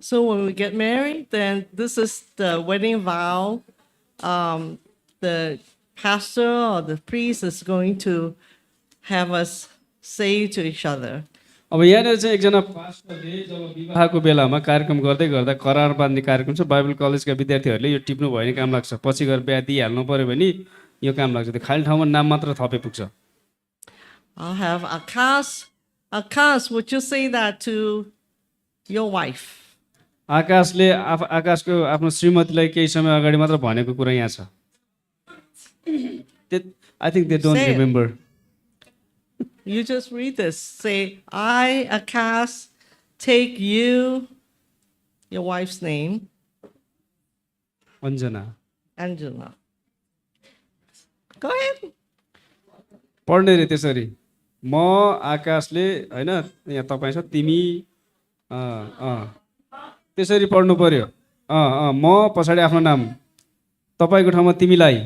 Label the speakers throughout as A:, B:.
A: So when we get married, then this is the wedding vow. The pastor or the priest is going to have us say to each other.
B: अब यहाँनिर चाहिँ एकजना पास्टरले जब विवाहको बेलामा कार्यक्रम गर्दै गर्दा करार बाँध्ने कार्यक्रम छ बाइबल कलेजका विद्यार्थीहरूले यो टिप्नु भयो भने काम लाग्छ पछि गएर बिहा दिइहाल्नु पर्यो भने यो काम लाग्छ त्यो खाली ठाउँमा नाम मात्र थपे पुग्छ
A: I'll have Akash. Akash, would you say that to your wife?
B: आकाशले आकाशको आफ्नो श्रीमतीलाई केही समय अगाडि मात्र भनेको कुरा यहाँ छ I think they don't
A: Say it.
B: Remember
A: You just read this. Say, I, Akash, take you, your wife's name,
B: Anjana
A: Angela. Go ahead.
B: पढ्ने रे त्यसरी म आकाशले होइन यहाँ तपाईँ छ तिमी त्यसरी पढ्नु पर्यो म पछाडि आफ्नो नाम तपाईँको ठाउँमा तिमीलाई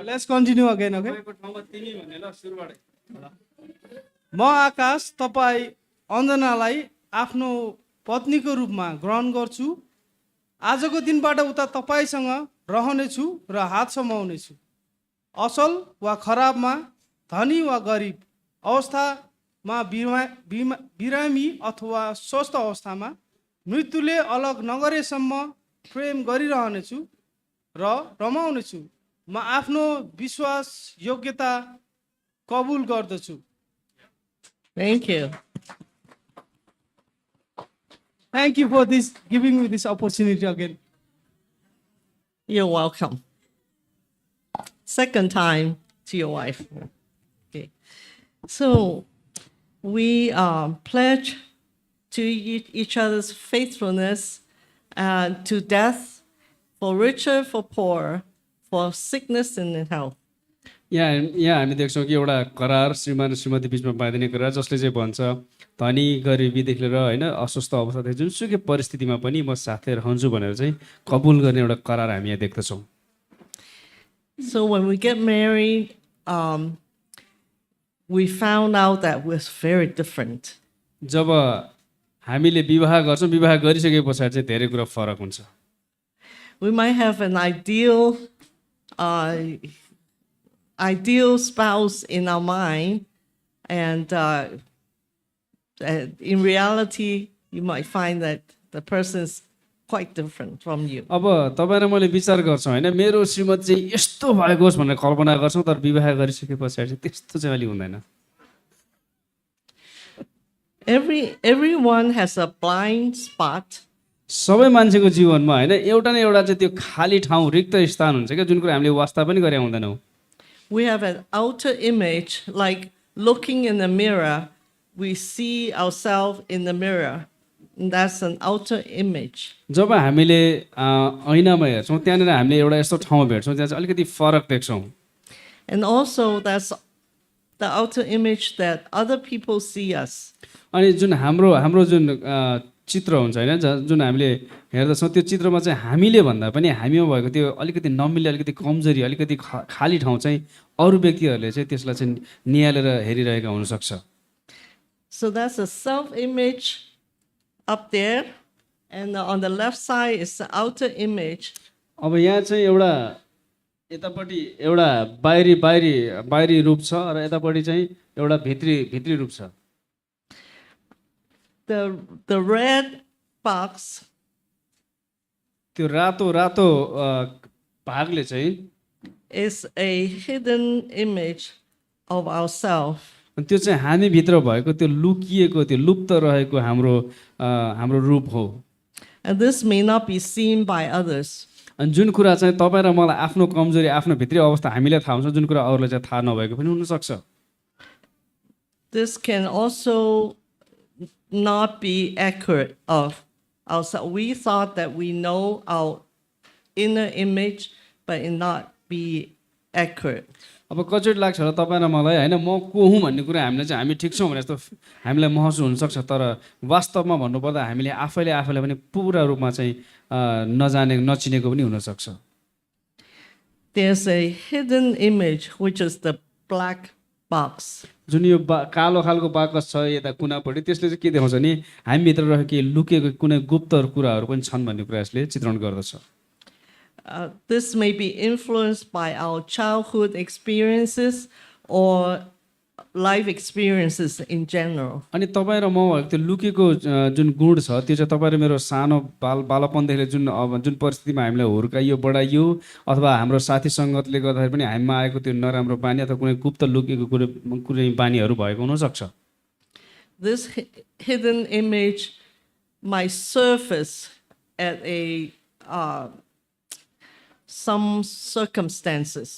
C: Let's continue again, okay?
B: तपाईँको ठाउँमा तिमी भन्ने ल सुरुबाटै
C: म आकाश तपाईँ अञ्जनालाई आफ्नो पत्नीको रूपमा ग्रहण गर्छु आजको दिनबाट उता तपाईँसँग रहनेछु र हात समाउनेछु असल वा खराबमा धनी वा गरिब अवस्थामा बिरामी अथवा स्वस्थ अवस्थामा मृत्युले अलग नगरेसम्म प्रेम गरिरहनेछु र रमाउनेछु म आफ्नो विश्वास योग्यता कबुल गर्दछु
A: Thank you.
C: Thank you for this giving me this opportunity again.
A: You're welcome. Second time to your wife. Okay. So we pledge to each other's faithfulness to death, for richer, for poor, for sickness and in health.
B: यहाँ हामी देख्छौँ कि एउटा करार श्रीमान श्रीमती बिचमा बाँधिने करार जसले चाहिँ भन्छ धनी गरिबीदेखि लिएर होइन अस्वस्थ अवस्थादेखि जुनसुकै परिस्थितिमा पनि म साथै रहन्छु भनेर चाहिँ कबुल गर्ने एउटा करार हामी यहाँ देख्दछौँ
A: So when we get married, we found out that we're very different.
B: जब हामीले विवाह गर्छौँ विवाह गरिसके पछाडि चाहिँ धेरै कुरा फरक हुन्छ
A: We might have an ideal spouse in our mind, and in reality, you might find that the person is quite different from you.
B: अब तपाईँ र मैले विचार गर्छौँ होइन मेरो श्रीमती चाहिँ यस्तो भएको होस् भनेर कल्पना गर्छौँ तर विवाह गरिसके पछाडि चाहिँ त्यस्तो चाहिँ अलि हुँदैन
A: Everyone has a blind spot.
B: सबै मान्छेको जीवनमा होइन एउटा न एउटा चाहिँ त्यो खाली ठाउँ रिक्त स्थान हुन्छ क्या जुन कुरा हामीले वास्ता पनि गरे हुँदैनौँ
A: We have an outer image, like looking in the mirror, we see ourselves in the mirror. And that's an outer image.
B: जब हामीले ऐनामा हेर्छौँ त्यहाँनिर हामीले एउटा यस्तो ठाउँमा भेट्छौँ त्यहाँ चाहिँ अलिकति फरक देख्छौँ
A: And also, that's the outer image that other people see us.
B: अनि जुन हाम्रो जुन चित्र हुन्छ होइन जुन हामीले हेर्दछौँ त्यो चित्रमा चाहिँ हामीले भन्दा पनि हामीमा भएको त्यो अलिकति नमिल्ने अलिकति कमजोरी अलिकति खाली ठाउँ चाहिँ अरू व्यक्तिहरूले चाहिँ त्यसलाई चाहिँ निहालेर हेरिरहेका हुनसक्छ
A: So that's a self-image up there. And on the left side is the outer image.
B: अब यहाँ चाहिँ एउटा यतापट्टि एउटा बाहिरी रूप छ र यतापट्टि चाहिँ एउटा भित्री रूप छ
A: The red box
B: त्यो रातो भागले चाहिँ
A: is a hidden image of ourselves.
B: अनि त्यो चाहिँ हामीभित्र भएको त्यो लुकिएको त्यो लुप्त रहेको हाम्रो रूप हो
A: And this may not be seen by others.
B: अनि जुन कुरा चाहिँ तपाईँ र मलाई आफ्नो कमजोरी आफ्नो भित्री अवस्था हामीलाई थाहा हुन्छ जुन कुरा अरूलाई चाहिँ थाहा नभएको पनि हुनसक्छ
A: This can also not be accurate of ourselves. We thought that we know our inner image, but it not be accurate.
B: अब कचोटि लाग्छ होला तपाईँ र मलाई होइन म को हुँ भन्ने कुरा हामीले चाहिँ हामी ठिक छौँ भने जस्तो हामीलाई महसुस हुनसक्छ तर वास्तवमा भन्नुपर्दा हामीले आफैले आफैलाई पनि पुरा रूपमा चाहिँ नजाने नचिनेको पनि हुनसक्छ
A: There's a hidden image, which is the black box.
B: जुन यो कालो खालको बाकस छ यता कुनापट्टि त्यसले चाहिँ के देखाउँछ नि हामीभित्र रहेको लुकेको कुनै गुप्त कुराहरू पनि छन् भन्ने कुरा यसले चित्रण गर्दछ
A: This may be influenced by our childhood experiences or life experiences in general.
B: अनि तपाईँ र म भएको त्यो लुकेको जुन गुण छ त्यो चाहिँ तपाईँ र मेरो सानो बालपनदेखि जुन परिस्थितिमा हामीलाई हुर्काइयो बढाइयो अथवा हाम्रो साथी सङ्गतले गर्दाखेरि पनि हामीमा आएको त्यो नराम्रो बानी अथवा कुनै गुप्त लुकेको कुनै बानीहरू भएको हुनसक्छ
A: This hidden image might surface at some circumstances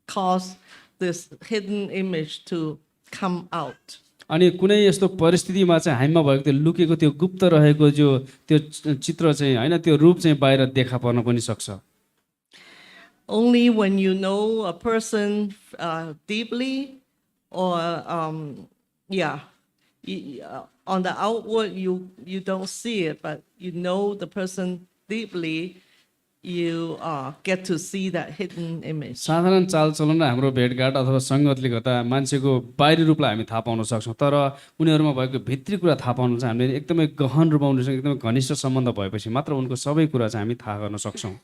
A: cause this hidden image to come out.
B: अनि कुनै यस्तो परिस्थितिमा चाहिँ हामीमा भएको त्यो लुकेको त्यो गुप्त रहेको त्यो चित्र चाहिँ होइन त्यो रूप चाहिँ बाहिर देखा पर्न पनि सक्छ
A: Only when you know a person deeply or on the outward you don't see it, but you know the person deeply, you get to see that hidden image.
B: साधारण चालचलन र हाम्रो भेटघाट अथवा सङ्गतले गर्दा मान्छेको बाहिरी रूपलाई हामी थाहा पाउन सक्छौँ तर उनीहरूमा भएको भित्री कुरा थाहा पाउनु चाहिँ हामीले एकदमै गहन रूपमा उनीहरूसँग एकदमै घनिष्ठ सम्बन्ध भएपछि मात्र उनको सबै कुरा चाहिँ हामी थाहा गर्न सक्छौँ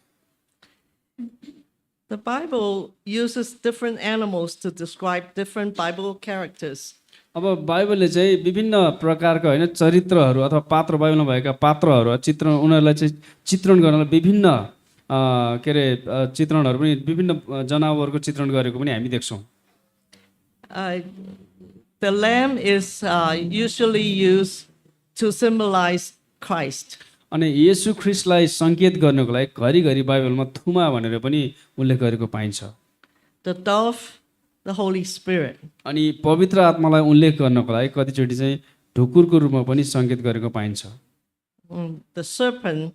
A: The Bible uses different animals to describe different Bible characters.
B: अब बाइबलले चाहिँ विभिन्न प्रकारका होइन चरित्रहरू अथवा पात्र बाइबलमा भएका पात्रहरू चित्रण उनीहरूलाई चाहिँ चित्रण गर्नलाई विभिन्न के अरे चित्रणहरू पनि विभिन्न जनावरको चित्रण गरेको पनि हामी देख्छौँ
A: The lamb is usually used to symbolize Christ.
B: अनि येशू ख्रिस्टलाई सङ्केत गर्नको लागि घरिघरि बाइबलमा थुमा भनेर पनि उल्लेख गरेको पाइन्छ
A: The dove, the Holy Spirit.
B: अनि पवित्र आत्मालाई उल्लेख गर्नको लागि कतिचोटि चाहिँ ढुकुरको रूपमा पनि सङ्केत गरेको पाइन्छ
A: The serpent,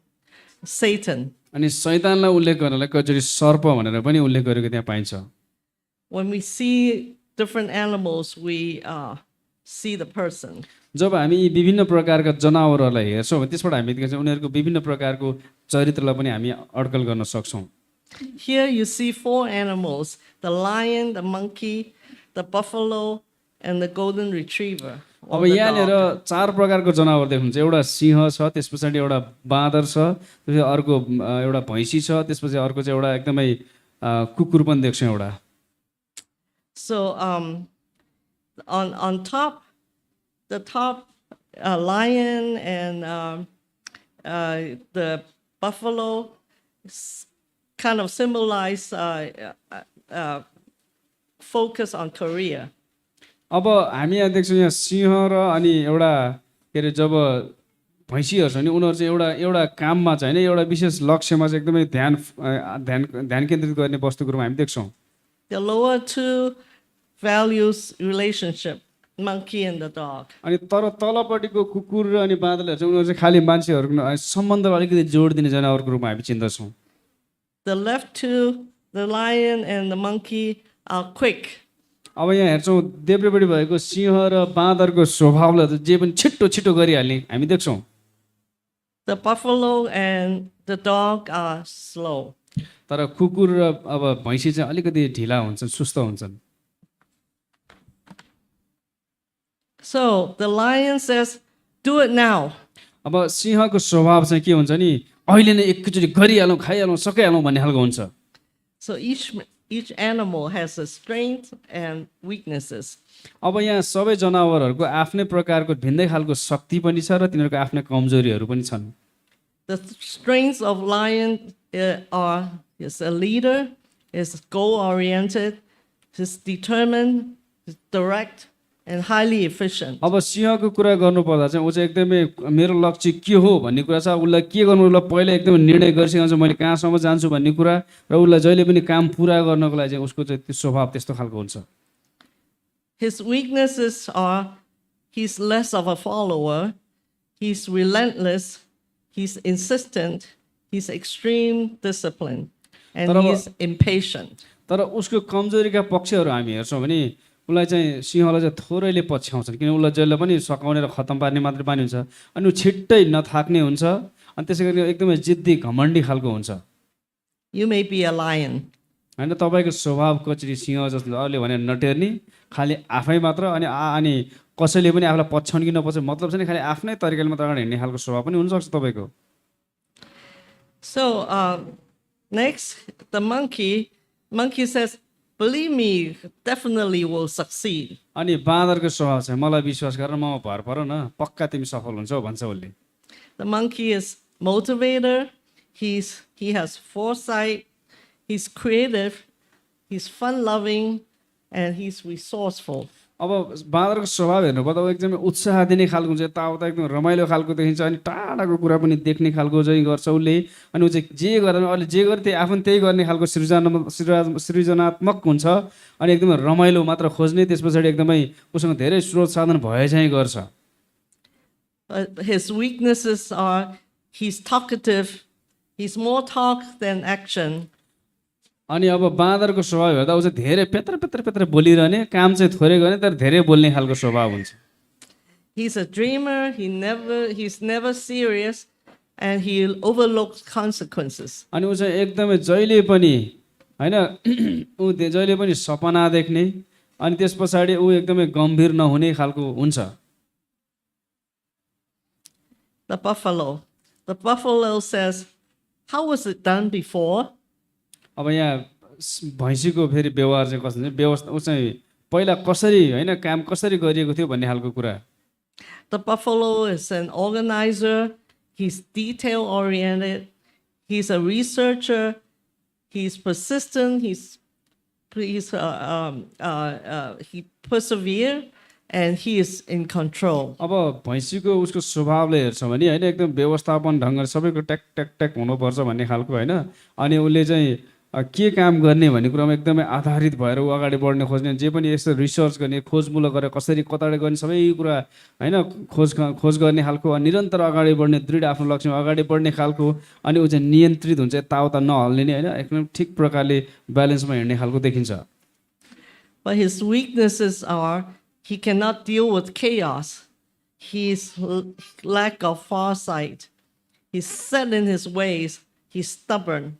A: Satan.
B: अनि शैतानलाई उल्लेख गर्नलाई कतिचोटि सर्प भनेर पनि उल्लेख गरेको त्यहाँ पाइन्छ
A: When we see different animals, we see the person.
B: जब हामी यी विभिन्न प्रकारका जनावरहरूलाई हेर्छौँ भने त्यसबाट हामी देख्छौँ उनीहरूको विभिन्न प्रकारको चरित्रलाई पनि हामी अड्कल गर्न सक्छौँ
A: Here you see 4 animals, the lion, the monkey, the buffalo, and the golden retriever.
B: अब यहाँनिर 4 प्रकारको जनावर देख्नुहुन्छ एउटा सिंह छ त्यस पछाडि एउटा बाँदर छ त्यसपछि अर्को एउटा भैँसी छ त्यसपछि अर्को चाहिँ एउटा एकदमै कुकुर पनि देख्छौँ एउटा
A: So on top, the top lion and the buffalo kind of symbolize focus on career.
B: अब हामी यहाँ देख्छौँ यहाँ सिंह र अनि एउटा के अरे जब भैँसीहरू छ नि उनीहरू चाहिँ एउटा काममा चाहिँ होइन एउटा विशेष लक्ष्यमा चाहिँ एकदमै ध्यान केन्द्रित गर्ने वस्तुको रूपमा हामी देख्छौँ
A: The lower 2 values relationship, monkey and the dog.
B: अनि तर तलपट्टिको कुकुर र अनि बाँदरहरू चाहिँ उनीहरू चाहिँ खालि मान्छेहरूको सम्बन्धलाई अलिकति जोड दिने जनावरको रूपमा हामी चिन्दछौँ
A: The left 2, the lion and the monkey are quick.
B: अब यहाँ हेर्छौँ देब्रेपट्टि भएको सिंह र बाँदरको स्वभावलाई त जे पनि छिट्टो छिट्टो गरिहाल्ने हामी देख्छौँ
A: The buffalo and the dog are slow.
B: तर कुकुर र अब भैँसी चाहिँ अलिकति ढिला हुन्छन् सुस्त हुन्छन्
A: So the lion says, do it now.
B: अब सिंहको स्वभाव चाहिँ के हुन्छ नि अहिले नै एकैचोटि गरिहालौँ खाइहालौँ सकाइहालौँ भन्ने खालको हुन्छ
A: So each animal has a strength and weaknesses.
B: अब यहाँ सबै जनावरहरूको आफ्नै प्रकारको भिन्दै खालको शक्ति पनि छ र तिनीहरूको आफ्नै कमजोरीहरू पनि छन्
A: The strengths of lion is a leader, is goal-oriented, is determined, is direct, and highly efficient.
B: अब सिंहको कुरा गर्नुपर्दा चाहिँ ऊ चाहिँ एकदमै मेरो लक्ष्य के हो भन्ने कुरा छ उसलाई के गर्नु उसलाई पहिला एकदमै निर्णय गरिसकेको मैले कहाँसम्म जान्छु भन्ने कुरा र उसलाई जहिले पनि काम पुरा गर्नको लागि चाहिँ उसको चाहिँ त्यो स्वभाव त्यस्तो खालको हुन्छ
A: His weaknesses are he's less of a follower, he's relentless, he's insistent, he's extreme discipline, and he's impatient.
B: तर उसको कमजोरीका पक्षहरू हामी हेर्छौँ भने उसलाई चाहिँ सिंहलाई चाहिँ थोरैले पछ्याउँछन्, किन उसलाई जसले पनि सकाउने र खतम पार्ने मात्रै बानी हुन्छ। अनि ऊ छिट्टै नथाक्ने हुन्छ, अनि त्यसै गरी एकदमै जिद्दी घमण्डी खालको हुन्छ।
A: You may be a lion,
B: होइन, तपाईँको स्वभाव कचरी सिंह जस्तो अरूले भने नटेर्ने, खालि आफै मात्र, अनि कसैले पनि आफूलाई पछ्याउनु कि नपछ्याउनु मतलब छैन, खालि आफ्नै तरिकाले मात्र अगाडि हिँड्ने खालको स्वभाव पनि हुनसक्छ तपाईँको।
A: So next, the monkey says, believe me, definitely will succeed.
B: अनि बाँदरको स्वभाव चाहिँ मलाई विश्वास गरेर ममा भर पर न, पक्का तिमी सफल हुन्छौ भन्छ उसले।
A: The monkey is motivator, he has foresight, he's creative, he's fun-loving, and he's resourceful.
B: अब बाँदरको स्वभाव हेर्नुपर्दा ऊ एकदमै उत्साह दिने खालको हुन्छ, यताउता एकदम रमाइलो खालको देखिन्छ, अनि टाढाको कुरा पनि देख्ने खालको चाहिँ गर्छ उसले। अनि ऊ चाहिँ जे गरेर अहिले जे गरे त्यही आफू त्यही गर्ने खालको सृजनात्मक हुन्छ, अनि एकदमै रमाइलो मात्र खोज्ने, त्यस पछाडि एकदमै उसँग धेरै स्रोत साधन भए चाहिँ गर्छ।
A: But his weaknesses are he's talkative, he's more talk than action.
B: अनि अब बाँदरको स्वभाव हेर्दा ऊ चाहिँ धेरै पेत्र पेत्र पेत्र बोलिरहने, काम चाहिँ थोरै गर्ने तर धेरै बोल्ने खालको स्वभाव हुन्छ।
A: He's a dreamer, he's never serious, and he overlooks consequences.
B: अनि ऊ चाहिँ एकदमै जहिले पनि होइन ऊ जहिले पनि सपना देख्ने, अनि त्यस पछाडि ऊ एकदमै गम्भीर नहुने खालको हुन्छ।
A: The buffalo says, how was it done before?
B: अब यहाँ भैँसीको फेरि व्यवहार चाहिँ कस्तो हुन्छ, व्यवस्था ऊ चाहिँ पहिला कसरी होइन काम कसरी गरिएको थियो भन्ने खालको कुरा।
A: The buffalo is an organizer, he's detail oriented, he's a researcher, he's persistent, he persevere, and he is in control.
B: अब भैँसीको उसको स्वभावले हेर्छौँ भने होइन एकदम व्यवस्थापन ढङ्गले सबैको ट्याक ट्याक ट्याक हुनुपर्छ भन्ने खालको होइन। अनि उसले चाहिँ के काम गर्ने भन्ने कुरामा एकदमै आधारित भएर ऊ अगाडि बढ्ने खोज्ने, जे पनि यस्तो रिसर्च गर्ने, खोजमूलक गरेर कसरी कताडे गर्ने सबै कुरा होइन खोज गर्ने खालको, निरन्तर अगाडि बढ्ने, दृढ आफ्नो लक्ष्यमा अगाडि बढ्ने खालको। अनि ऊ चाहिँ नियन्त्रित हुन्छ, यताउता नहल्ने नि होइन, एकदम ठिक प्रकारले ब्यालेन्समा हिँड्ने खालको देखिन्छ।
A: But his weaknesses are he cannot deal with chaos, his lack of foresight, he's set in his ways, he's stubborn,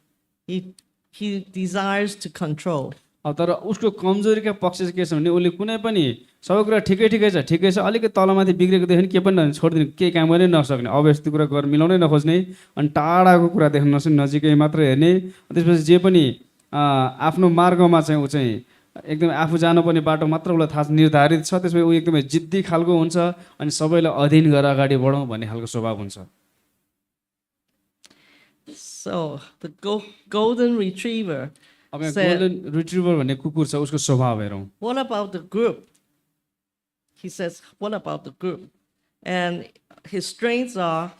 A: he desires to control.
B: अब तर उसको कमजोरीका पक्ष चाहिँ के छ भने उसले कुनै पनि सबै कुरा ठिकै छ, अलिकति तलमाथि बिग्रेको देख्यो भने के पनि छोडिदिने, केही काम गर्नै नसक्ने, अव्यवस्थित कुरा गरेर मिलाउनै नखोज्ने, अनि टाढाको कुरा देख्न नसक्ने, नजिकै मात्र हेर्ने। त्यसपछि जे पनि आफ्नो मार्गमा चाहिँ ऊ चाहिँ एकदमै आफू जानुपर्ने बाटो मात्र उसलाई थाहा निर्धारित छ, त्यसपछि ऊ एकदमै जिद्दी खालको हुन्छ, अनि सबैलाई अधीन गरेर अगाडि बढौँ भन्ने खालको स्वभाव हुन्छ।
A: So the golden retriever
B: अब यहाँ
A: said,
B: गोल्डन रिट्रिभर भन्ने कुकुर छ, उसको स्वभाव हेरौँ।
A: what about the group? He says, what about the group? And his strengths are,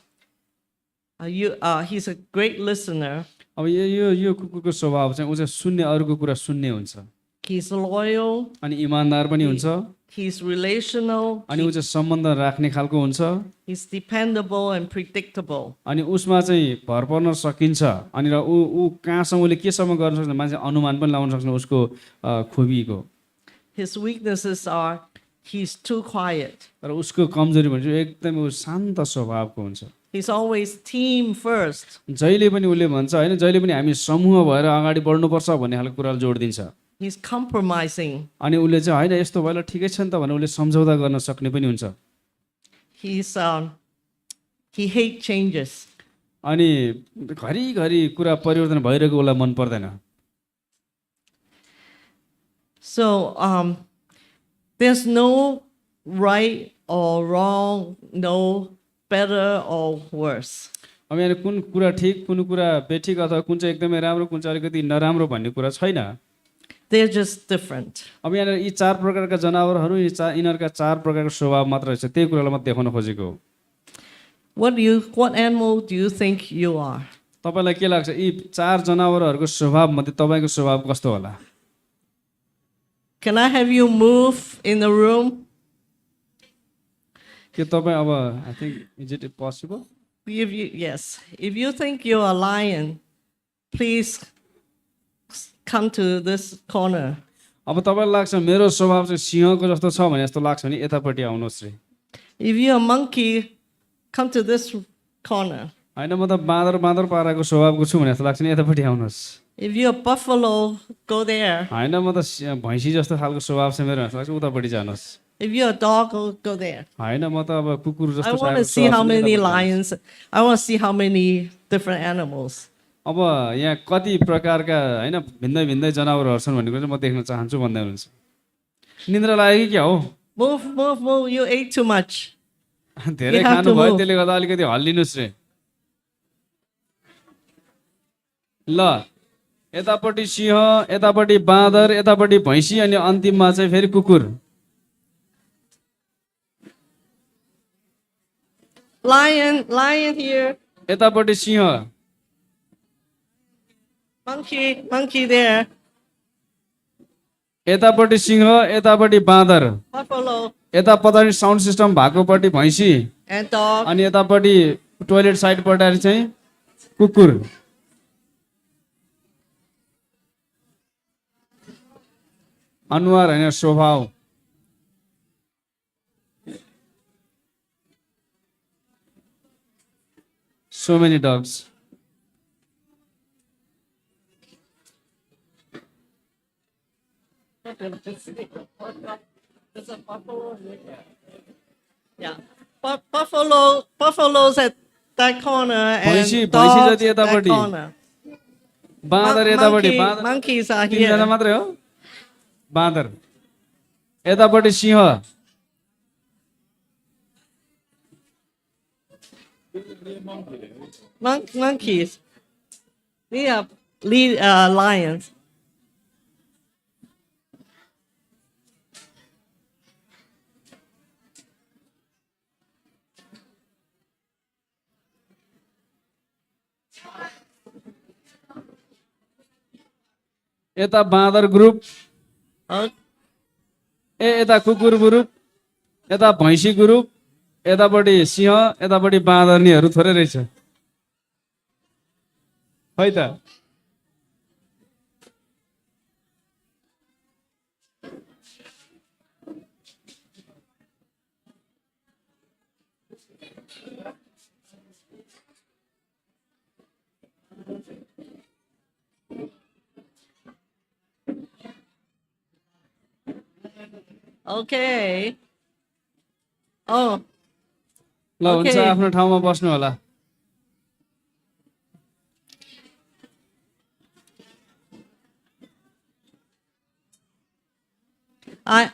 A: he's a great listener.
B: अब यो कुकुरको स्वभाव चाहिँ ऊ चाहिँ सुन्ने, अरूको कुरा सुन्ने हुन्छ,
A: He's loyal.
B: अनि इमान्दार पनि हुन्छ,
A: He's relational.
B: अनि ऊ चाहिँ सम्बन्ध राख्ने खालको हुन्छ,
A: He's dependable and predictable.
B: अनि उसमा चाहिँ भर पर्न सकिन्छ, अनि र ऊ कहाँसम्म उसले केसम्म गर्न सक्छ मान्छे अनुमान पनि लगाउन सक्छ उसको खुबीको।
A: His weaknesses are he's too quiet.
B: र उसको कमजोरी भने चाहिँ एकदमै ऊ शान्त स्वभावको हुन्छ।
A: He's always team first.
B: जहिले पनि उसले भन्छ होइन, जहिले पनि हामी समूह भएर अगाडि बढ्नुपर्छ भन्ने खालको कुराले जोड दिन्छ।
A: He's compromising.
B: अनि उसले चाहिँ होइन यस्तो भएला ठिकै छ नि त भनेर उसले सम्झौता गर्न सक्ने पनि हुन्छ।
A: He hates changes.
B: अनि घरिघरि कुरा परिवर्तन भइरहेको उसलाई मन पर्दैन।
A: So there's no right or wrong, no better or worse.
B: अब यहाँ कुन कुरा ठिक कुन कुरा बेठिक अथवा कुन चाहिँ एकदमै राम्रो कुन चाहिँ अलिकति नराम्रो भन्ने कुरा छैन।
A: They're just different.
B: अब यहाँ यी चार प्रकारका जनावरहरू यिनीहरूका चार प्रकारको स्वभाव मात्र रहेछ, त्यही कुरालाई म देखाउन खोजेको हो।
A: What animal do you think you are?
B: तपाईँलाई के लाग्छ यी चार जनावरहरूको स्वभाव मध्ये तपाईँको स्वभाव कस्तो होला?
A: Can I have you move in the room?
B: के तपाईँ अब I think is it possible?
A: Yes. If you think you're a lion, please come to this corner.
B: अब तपाईँलाई लाग्छ मेरो स्वभाव चाहिँ सिंहको जस्तो छ भने जस्तो लाग्छ भने यतापट्टि आउनुहोस् रे
A: If you're a monkey, come to this corner.
B: होइन म त बाँदर बाँदर पाराको स्वभावको छु भने जस्तो लाग्छ नि यतापट्टि आउनुहोस्
A: If you're a buffalo, go there.
B: होइन म त भैँसी जस्तो खालको स्वभाव छ मेरो जस्तो लाग्छ उतापट्टि जानुहोस्
A: If you're a dog, go there.
B: होइन म त अब कुकुर
A: I
B: जस्तो
A: want to
B: खालको
A: see
B: स्वभाव
A: how
B: छ नि
A: many
B: यतापट्टि जानुहोस्।
A: lions. I want to see how many different animals.
B: अब यहाँ कति प्रकारका होइन भिन्दै भिन्दै जनावरहरू छन् भन्ने कुरा चाहिँ म देख्न चाहन्छु भन्दै हुनुहुन्छ निन्द्रा लाग्यो कि क्या हो
A: Move, move, move. You ate too much.
B: धेरै
A: You have to
B: खानुभयो
A: move.
B: त्यसले गर्दा अलिकति हल्लिनुहोस् रे ल यतापट्टि सिंह यतापट्टि बाँदर यतापट्टि भैँसी अनि अन्तिममा चाहिँ फेरि कुकुर
A: Lion here.
B: यतापट्टि सिंह
A: Monkey there.
B: यतापट्टि सिंह यतापट्टि बाँदर
A: Buffalo
B: यता पछाडि साउन्ड सिस्टम भएकोपट्टि भैँसी
A: and dog.
B: अनि यतापट्टि टोइलेट साइड पछाडि चाहिँ कुकुर अनुहार होइन स्वभाव so many dogs
A: There's a buffalo here. Yeah. Buffaloes at that corner and
B: भैँसी
A: dogs
B: जति
A: at that
B: यतापट्टि
A: corner.
B: बाँदर यतापट्टि बाँदर
A: Monkeys are
B: तिनजना
A: here.
B: मात्रै हो बाँदर यतापट्टि सिंह
A: Monkeys. Yeah, lions.
B: यता बाँदर ग्रुप
A: Oh,
B: यता कुकुर ग्रुप यता भैँसी ग्रुप यतापट्टि सिंह यतापट्टि बाँदर्नीहरू थोरै रहेछ है त
A: okay. Oh,
B: ल हुन्छ
A: Okay.
B: आफ्नो ठाउँमा बस्नु होला
A: I,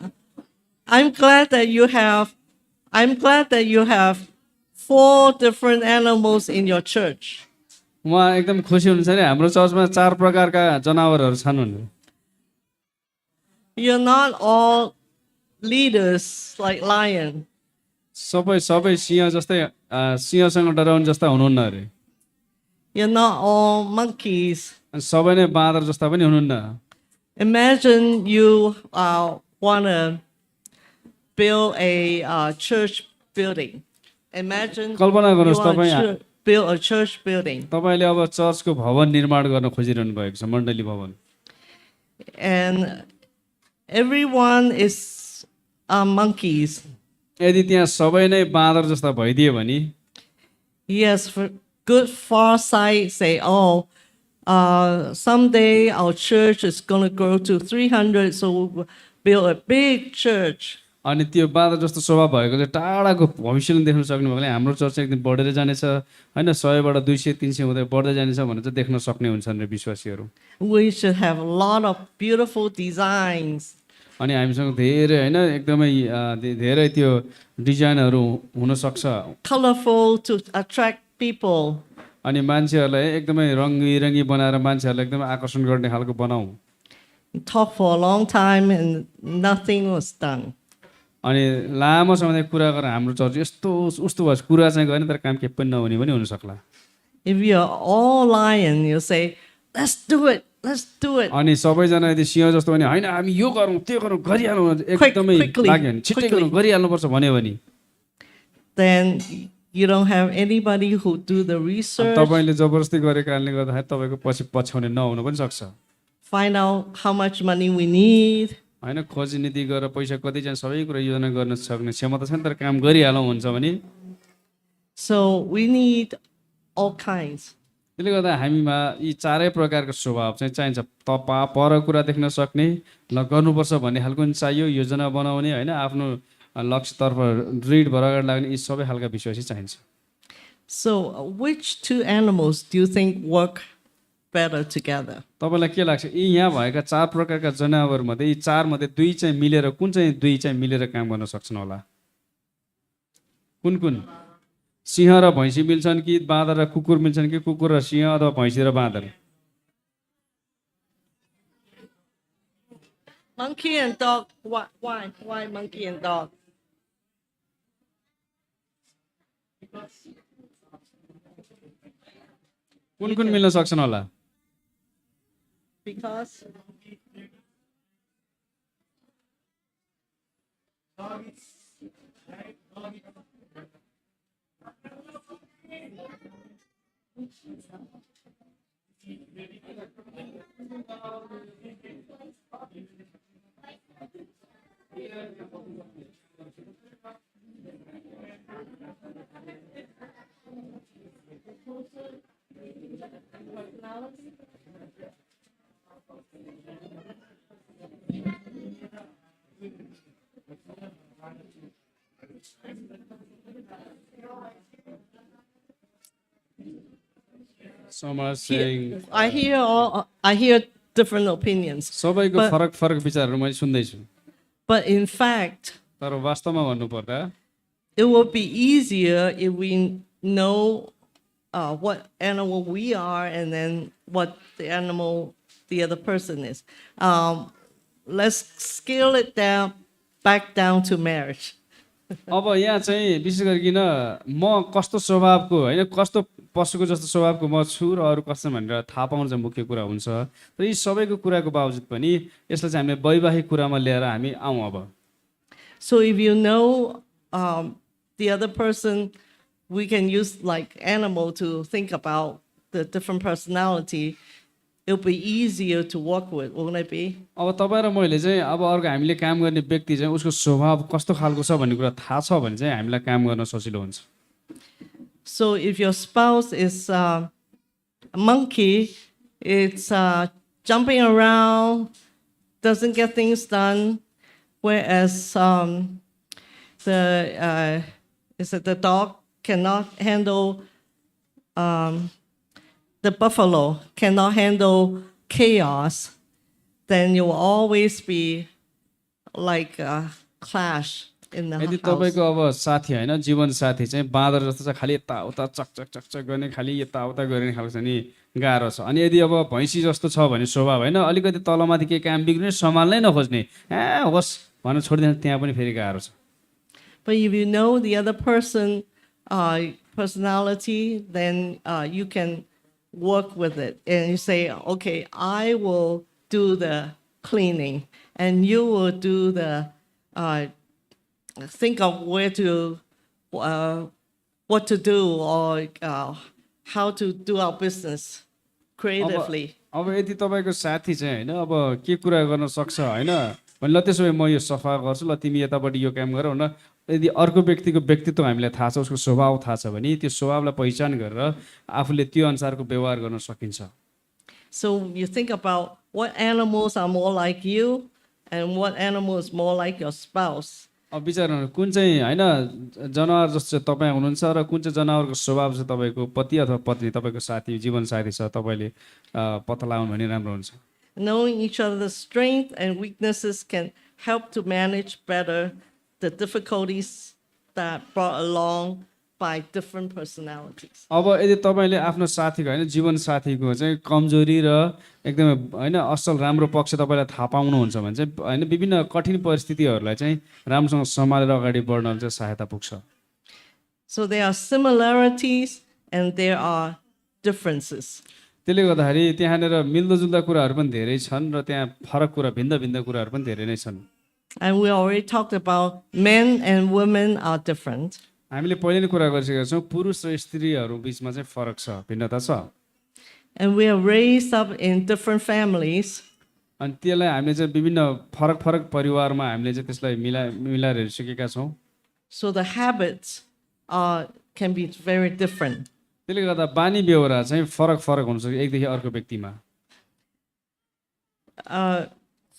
A: I'm glad that you have. I'm glad that you have 4 different animals in your church.
B: उहाँ एकदम खुसी हुनुहुन्छ नि हाम्रो चर्चमा 4 प्रकारका जनावरहरू छन् भनेर
A: You're not all leaders like lion.
B: सबै सिंह जस्तै सिंहसँग डराउनु जस्ता हुनुहुन्न अरे
A: You're not all monkeys.
B: अनि सबै नै बाँदर जस्ता पनि हुनुहुन्न
A: Imagine you want to build a church building. Imagine
B: Kalpana
A: you
B: गर्नुहोस्
A: want
B: तपाईँ
A: to build a church building,
B: तपाईँले अब चर्चको भवन निर्माण गर्न खोजिरहनु भएको छ मण्डली भवन
A: and everyone is monkeys.
B: यदि त्यहाँ सबै नै बाँदर जस्ता भइदियो भने
A: Yes, for good foresight say, oh, someday our church is going to grow to 300, so we'll build a big church.
B: अनि त्यो बाँदर जस्तो स्वभाव भएको चाहिँ टाढाको भविष्यले देख्न सक्ने भएकोले हाम्रो चर्च एक दिन बढेर जानेछ होइन 100बाट 200 300 हुँदै बढ्दै जानेछ भनेर चाहिँ देख्न सक्ने हुन्छन् रे विश्वासीहरू
A: We should have a lot of beautiful designs.
B: अनि हामीसँग धेरै होइन एकदमै धेरै त्यो डिजाइनहरू हुनसक्छ
A: Colorful to attract people.
B: अनि मान्छेहरूलाई एकदमै रङ्गी बनाएर मान्छेहरूलाई एकदमै आकर्षण गर्ने खालको बनाऊ
A: Talk for a long time and nothing was done.
B: अनि लामो समय कुरा गरेर हाम्रो चर्च यस्तो उस्तो भयो कुरा चाहिँ गर्ने तर काम केही पनि नहुने पनि हुनसक्ला
A: If you're all lion, you say, let's do it, let's do it.
B: अनि सबैजना यदि सिंह जस्तो भने होइन हामी यो गरौँ त्यो गरौँ गरिहालौँ एकदमै
A: quickly,
B: लाग्यो भने छिट्टै गरौँ गरिहाल्नुपर्छ भन्यो भने
A: Then you don't have anybody who do the research,
B: तपाईँले जबरजस्ती गरेको कारणले गर्दाखेरि तपाईँको पछि पछ्याउने नहुन पनि सक्छ
A: find out how much money we need.
B: होइन खोजी नीति गरेर पैसा कति चाहिँ सबै कुरा योजना गर्न सक्ने क्षमता छ नि तर काम गरिहालौँ हुन्छ भने
A: So we need all kinds.
B: त्यसले गर्दा हामीमा यी चारै प्रकारको स्वभाव चाहिँ चाहिन्छ पर कुरा देख्न सक्ने ल गर्नुपर्छ भन्ने खालको पनि चाहियो योजना बनाउने होइन आफ्नो लक्ष्यतर्फ दृढ भएर अगाडि लाग्ने यी सबै खालका विश्वासी चाहिन्छ
A: So which two animals do you think work better together?
B: तपाईँलाई के लाग्छ यी यहाँ भएका चार प्रकारका जनावरमध्ये यी चारमध्ये दुई चाहिँ मिलेर कुन चाहिँ दुई चाहिँ मिलेर काम गर्न सक्छन् होला कुन कुन सिंह र भैँसी मिल्छन् कि बाँदर र कुकुर मिल्छन् कि कुकुर र सिंह अथवा भैँसी र बाँदर
A: Monkey and dog. Why? Why monkey and dog?
B: कुन कुन मिल्न सक्छन् होला
A: Because
B: Some are saying
A: I hear different opinions.
B: सबैको
A: But-
B: फरक फरक विचारहरू मैले सुन्दैछु
A: But in fact,
B: तर वास्तवमा भन्नुपर्दा
A: it would be easier if we know what animal we are and then what the animal the other person is. Let's scale it down, back down to marriage.
B: अब यहाँ चाहिँ विशेष गरिकन म कस्तो स्वभावको होइन कस्तो पशुको जस्तो स्वभावको म छु र अरू कस्तो भनेर थाहा पाउनु चाहिँ मुख्य कुरा हुन्छ र यी सबैको कुराको बावजुद पनि यसलाई चाहिँ हामीले वैवाहिक कुरामा लिएर हामी आउँ अब
A: So if you know the other person, we can use like animal to think about the different personality. It'll be easier to work with, won't it be?
B: अब तपाईँ र मैले चाहिँ अब अर्को हामीले काम गर्ने व्यक्ति चाहिँ उसको स्वभाव कस्तो खालको छ भन्ने कुरा थाहा छ भने चाहिँ हामीलाई काम गर्न सजिलो हुन्छ
A: So if your spouse is a monkey, it's jumping around, doesn't get things done, whereas the dog cannot handle the buffalo cannot handle chaos, then you will always be like a clash in the
B: यदि
A: house.
B: तपाईँको अब साथी होइन जीवन साथी चाहिँ बाँदर जस्तो छ खालि यताउता चकचक चकचक गर्ने खालि यताउता गर्ने खालको छ नि गाह्रो छ अनि यदि अब भैँसी जस्तो छ भने स्वभाव होइन अलिकति तलमाथि केही काम बिग्रिने सम्हाल्नै नखोज्ने होस् भनेर छोडिदिनु त्यहाँ पनि फेरि गाह्रो छ
A: But if you know the other person personality, then you can work with it. And you say, okay, I will do the cleaning and you will do the, think of where to, what to do or how to do our business creatively.
B: अब यदि तपाईँको साथी चाहिँ होइन अब के कुरा गर्न सक्छ होइन भने ल त्यसो भए म यो सफा गर्छु ल तिमी यतापट्टि यो काम गर न यदि अर्को व्यक्तिको व्यक्तित्व हामीलाई थाहा छ उसको स्वभाव थाहा छ भने त्यो स्वभावलाई पहिचान गरेर आफूले त्यो अनुसारको व्यवहार गर्न सकिन्छ
A: So you think about what animals are more like you and what animal is more like your spouse.
B: अब विचार गर्नु कुन चाहिँ होइन जनावर जस्तो चाहिँ तपाईँ हुनुहुन्छ र कुन चाहिँ जनावरको स्वभाव चाहिँ तपाईँको पति अथवा पत्नी तपाईँको साथी जीवन साथी छ तपाईँले पत्ता लगाउनु भने राम्रो हुन्छ
A: Knowing each other's strengths and weaknesses can help to manage better the difficulties that brought along by different personalities.
B: अब यदि तपाईँले आफ्नो साथीको होइन जीवन साथीको चाहिँ कमजोरी र एकदमै होइन असल राम्रो पक्ष तपाईँलाई थाहा पाउनुहुन्छ भने चाहिँ होइन विभिन्न कठिन परिस्थितिहरूलाई चाहिँ राम्रोसँग सम्हालेर अगाडि बढ्न चाहिँ सहायता पुग्छ
A: So there are similarities and there are differences.
B: त्यसले गर्दाखेरि त्यहाँनिर मिल्दोजुल्दो कुराहरू पनि धेरै छन् र त्यहाँ फरक कुरा भिन्न भिन्न कुराहरू पनि धेरै नै छन्
A: And we already talked about men and women are different.
B: हामीले पहिले नै कुरा गरिसकेका छौँ पुरुष र स्त्रीहरू बिचमा चाहिँ फरक छ भिन्नता छ
A: And we are raised up in different families.
B: अनि त्यसलाई हामीले चाहिँ विभिन्न फरक फरक परिवारमा हामीले चाहिँ त्यसलाई मिलाएर हेरिसकेका छौँ।
A: So the habits can be very different.
B: त्यसले गर्दा बानी व्यवहार चाहिँ फरक फरक हुन्छ एकदेखि अर्को व्यक्तिमा।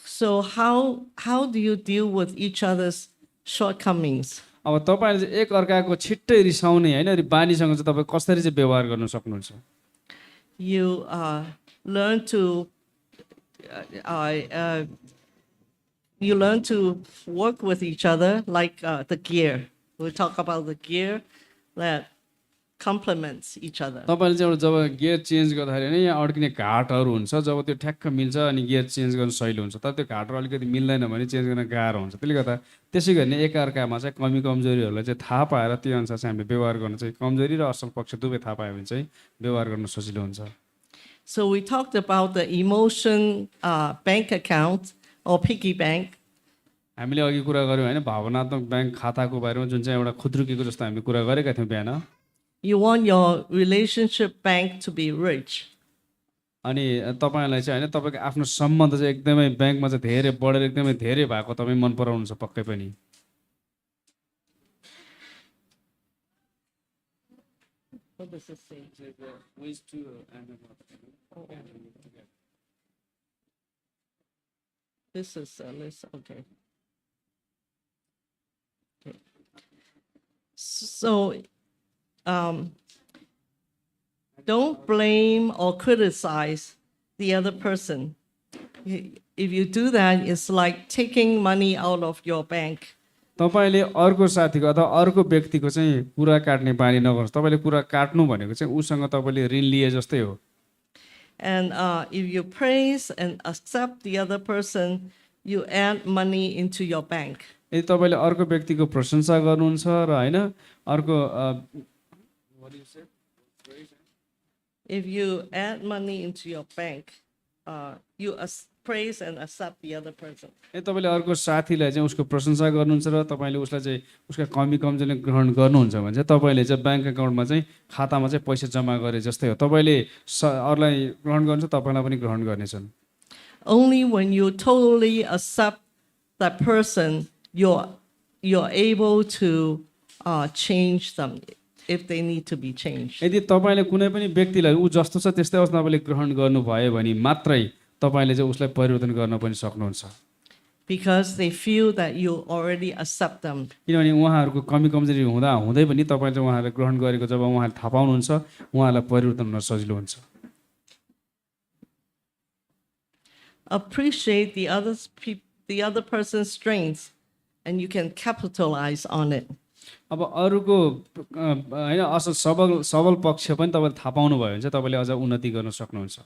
A: So how do you deal with each other's shortcomings?
B: अब तपाईँले चाहिँ एक अर्काको छिट्टै रिसाउने होइन बानीसँग चाहिँ तपाईँ कसरी चाहिँ व्यवहार गर्न सक्नुहुन्छ?
A: You learn to you learn to work with each other like the gear. We talk about the gear that complements each other.
B: तपाईँले चाहिँ एउटा जब गियर चेन्ज गर्दाखेरि नै यहाँ अड्किने घाटहरू हुन्छ, जब त्यो ठ्याक्क मिल्छ अनि गियर चेन्ज गर्न सजिलो हुन्छ। तर त्यो घाटहरू अलिकति मिल्दैन भने चेन्ज गर्न गाह्रो हुन्छ। त्यसले गर्दा त्यसै गरी नै एकअर्कामा चाहिँ कमी कमजोरीहरूलाई चाहिँ थाहा पाएर त्यो अनुसार चाहिँ हामीले व्यवहार गर्न चाहिँ कमजोरी र असल पक्ष दुवै थाहा पायो भने चाहिँ व्यवहार गर्न सजिलो हुन्छ।
A: So we talked about the emotion bank account or piggy bank.
B: हामीले अघि कुरा गऱ्यौँ होइन भावनात्मक ब्याङ्क खाताको बारेमा, जुन चाहिँ एउटा खुद्रुकीको जस्तो हामीले कुरा गरेका थियौँ बिहान।
A: You want your relationship bank to be rich.
B: अनि तपाईँलाई चाहिँ होइन तपाईँको आफ्नो सम्बन्ध चाहिँ एकदमै ब्याङ्कमा चाहिँ धेरै बढेर एकदमै धेरै भएको तपाईँ मन पराउनुहुन्छ पक्कै पनि।
A: What does it say? This is a list. Okay. So, don't blame or criticize the other person. If you do that, it's like taking money out of your bank.
B: तपाईँले अर्को साथीको अथवा अर्को व्यक्तिको चाहिँ कुरा काट्ने बानी नगर्नुहोस्। तपाईँले कुरा काट्नु भनेको चाहिँ उसँग तपाईँले ऋण लिए जस्तै हो।
A: And if you praise and accept the other person, you add money into your bank.
B: यदि तपाईँले अर्को व्यक्तिको प्रशंसा गर्नुहुन्छ र होइन अर्को
A: If you add money into your bank, you praise and accept the other person.
B: यदि तपाईँले अर्को साथीलाई चाहिँ उसको प्रशंसा गर्नुहुन्छ र तपाईँले उसलाई चाहिँ उसका कमी कमजोरी ग्रहण गर्नुहुन्छ भने चाहिँ तपाईँले चाहिँ ब्याङ्क एकाउन्टमा चाहिँ खातामा चाहिँ पैसा जम्मा गरे जस्तै हो। तपाईँले अरूलाई ग्रहण गर्नुहुन्छ, तपाईँलाई पनि ग्रहण गर्नेछन्।
A: Only when you totally accept that person, you're able to change them if they need to be changed.
B: यदि तपाईँले कुनै पनि व्यक्तिलाई ऊ जस्तो छ त्यस्तै अवस्था तपाईँले ग्रहण गर्नुभयो भने मात्रै तपाईँले चाहिँ उसलाई परिवर्तन गर्न पनि सक्नुहुन्छ।
A: Because they feel that you already accept them.
B: किनभने उहाँहरूको कमी कमजोरी हुँदा हुँदै पनि तपाईँले चाहिँ उहाँलाई ग्रहण गरेको जब उहाँले थाहा पाउनुहुन्छ उहाँलाई परिवर्तन हुन सजिलो हुन्छ।
A: Appreciate the other person's strengths, and you can capitalize on it.
B: अब अरूको होइन असल सबल पक्ष पनि तपाईँले थाहा पाउनुभयो भने चाहिँ तपाईँले अझ उन्नति गर्न सक्नुहुन्छ।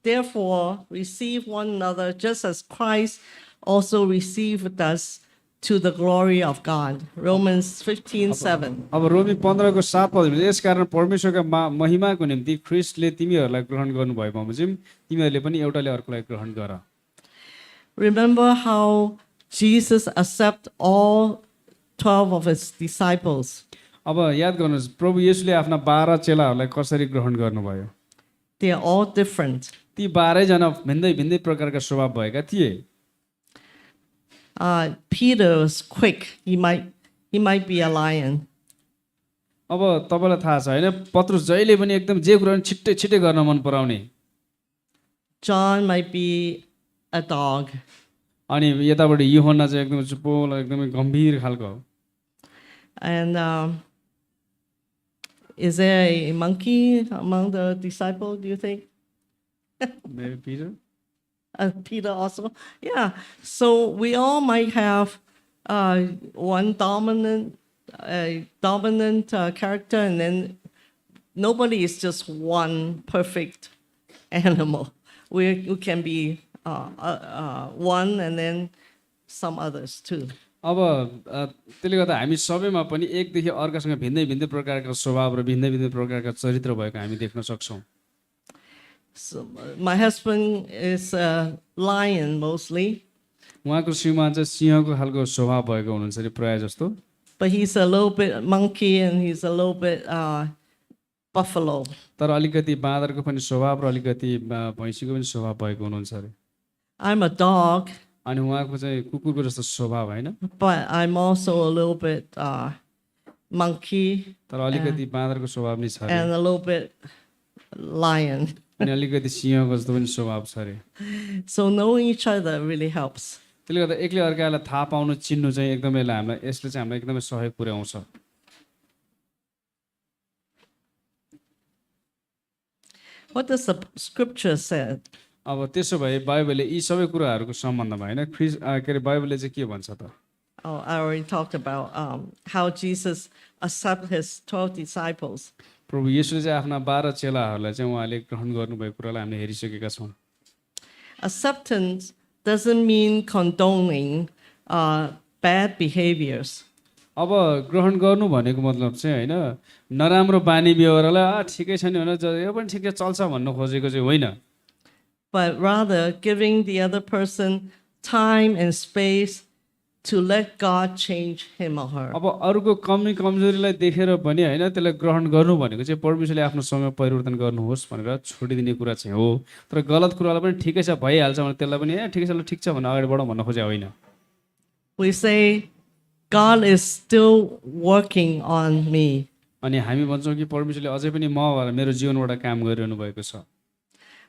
A: Therefore, receive one another just as Christ also received us to the glory of God. Romans 15:7.
B: अब रोमी 15:7 यस कारण परमेश्वरका महिमाको निम्ति ख्रिस्टले तिमीहरूलाई ग्रहण गर्नुभयो बमोजिम तिमीहरूले पनि एउटाले अर्कोलाई ग्रहण गर।
A: Remember how Jesus accepted all 12 of his disciples.
B: अब याद गर्नुहोस् प्रभु येशूले आफ्ना 12 चेलाहरूलाई कसरी ग्रहण गर्नुभयो।
A: They are all different.
B: ती 12 जना भिन्दै भिन्दै प्रकारका स्वभाव भएका थिए।
A: Peter was quick. He might be a lion.
B: अब तपाईँलाई थाहा छ होइन पत्रुस जहिले पनि एकदम जे कुरा छिट्टै छिट्टै गर्न मन पराउने।
A: John might be a dog.
B: अनि यताबाट यूहन्ना चाहिँ एकदम चुपोल एकदमै गम्भीर खालको।
A: And is there a monkey among the disciples, do you think?
B: Maybe Peter.
A: Peter also? Yeah. So we all might have one dominant character, and then nobody is just one perfect animal. We can be one and then some others too.
B: अब त्यसले गर्दा हामी सबैमा पनि एकदेखि अर्कासँग भिन्दै भिन्दै प्रकारका स्वभाव र भिन्दै भिन्दै प्रकारका चरित्र भएको हामी देख्न सक्छौँ।
A: So my husband is a lion mostly.
B: उहाँको श्रीमान चाहिँ सिंहको खालको स्वभाव भएको हुनुहुन्छ नि प्रायः जस्तो।
A: But he's a little bit monkey and he's a little bit buffalo.
B: तर अलिकति बाँदरको पनि स्वभाव र अलिकति भैँसीको पनि स्वभाव भएको हुनुहुन्छ अरे।
A: I'm a dog,
B: अनि उहाँको चाहिँ कुकुरको जस्तो स्वभाव होइन,
A: but I'm also a little bit monkey
B: तर अलिकति बाँदरको स्वभाव नि छ अरे,
A: and a little bit lion.
B: अनि अलिकति सिंहको जस्तो पनि स्वभाव छ अरे।
A: So knowing each other really helps.
B: त्यसले गर्दा एक्लै अर्कालाई थाहा पाउनु चिन्नु चाहिँ एकदमै हामीलाई यसले चाहिँ हामीलाई एकदमै सहयोग पुर्याउँछ।
A: What does the scripture say?
B: अब त्यसो भए बाइबलले यी सबै कुराहरूको सम्बन्धमा होइन के अरे बाइबलले चाहिँ के भन्छ त?
A: Oh, I already talked about how Jesus accepted his 12 disciples.
B: प्रभु येशूले चाहिँ आफ्ना 12 चेलाहरूलाई चाहिँ उहाँले ग्रहण गर्नुभएको कुरालाई हामीले हेरिसकेका छौँ।
A: Acceptance doesn't mean condoning bad behaviors.
B: अब ग्रहण गर्नु भनेको मतलब चाहिँ होइन नराम्रो बानी व्यवहारलाई ठिकै छ नि भनेर यो पनि ठिकै चल्छ भन्नु खोजेको चाहिँ होइन,
A: But rather giving the other person time and space to let God change him or her.
B: अब अरूको कमी कमजोरीलाई देखेर पनि होइन त्यसलाई ग्रहण गर्नु भनेको चाहिँ परमेश्वरले आफ्नो समय परिवर्तन गर्नुहोस् भनेर छोडिदिने कुरा चाहिँ हो। तर गलत कुरालाई पनि ठिकै छ भइहाल्छ भने त्यसलाई पनि ठिकै छ ल ठिक छ भनेर अगाडि बढौँ भन्न खोजे होइन।
A: We say, God is still working on me.
B: अनि हामी भन्छौँ कि परमेश्वरले अझै पनि मेरो जीवनबाट काम गरिरहनु भएको छ।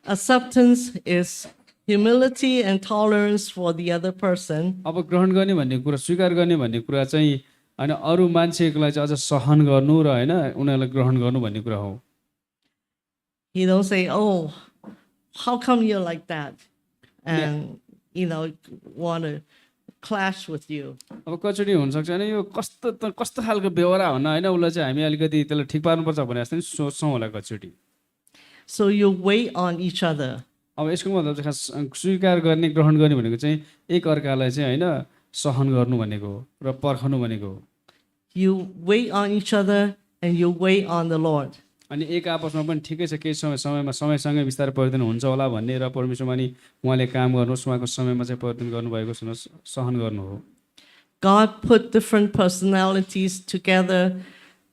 A: Acceptance is humility and tolerance for the other person.
B: अब ग्रहण गर्ने भन्ने कुरा स्वीकार गर्ने भन्ने कुरा चाहिँ होइन अरू मान्छेकोलाई चाहिँ अझ सहन गर्नु र होइन उनीहरूलाई ग्रहण गर्नु भन्ने कुरा हो।
A: You don't say, oh, how come you're like that? And, want to clash with you.
B: अब कचोटि हुनसक्छ होइन यो कस्तो खालको बेहोरा हुन होइन उसलाई चाहिँ हामी अलिकति त्यसलाई ठिक पार्नुपर्छ भने जस्तो नि सोच्छौँ होला कचोटि।
A: So you wait on each other.
B: अब यसको मतलब चाहिँ खास स्वीकार गर्ने ग्रहण गर्ने भनेको चाहिँ एक अर्कालाई चाहिँ होइन सहन गर्नु भनेको हो र पर्खनु भनेको हो।
A: You wait on each other and you wait on the Lord.
B: अनि एक आपसमा पनि ठिकै छ केही समयमा समयसँगै बिस्तारै परिवर्तन हुन्छ होला भन्ने र परमेश्वरमा नि उहाँले काम गर्नुहोस् उहाँको समयमा चाहिँ परिवर्तन गर्नुभएको सुन्नुहोस् सहन गर्नु हो।
A: God put different personalities together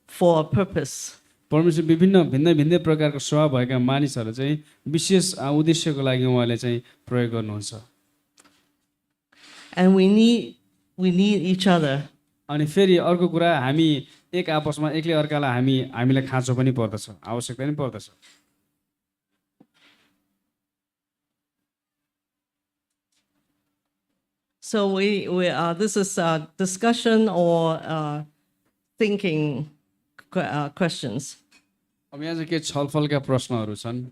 A: for a purpose.
B: परमेश्वर भिन्नै भिन्नै प्रकारको स्वभाव भएका मानिसहरू चाहिँ विशेष उद्देश्यको लागि उहाँले चाहिँ प्रयोग गर्नुहुन्छ।
A: And we need each other.
B: अनि फेरि अर्को कुरा हामी एक आपसमा एक्लै अर्कालाई हामीलाई खाँचो पनि पर्दछ, आवश्यकता पनि पर्दछ।
A: So this is a discussion or thinking questions.
B: अब यहाँ चाहिँ के छलफलका प्रश्नहरू छन्।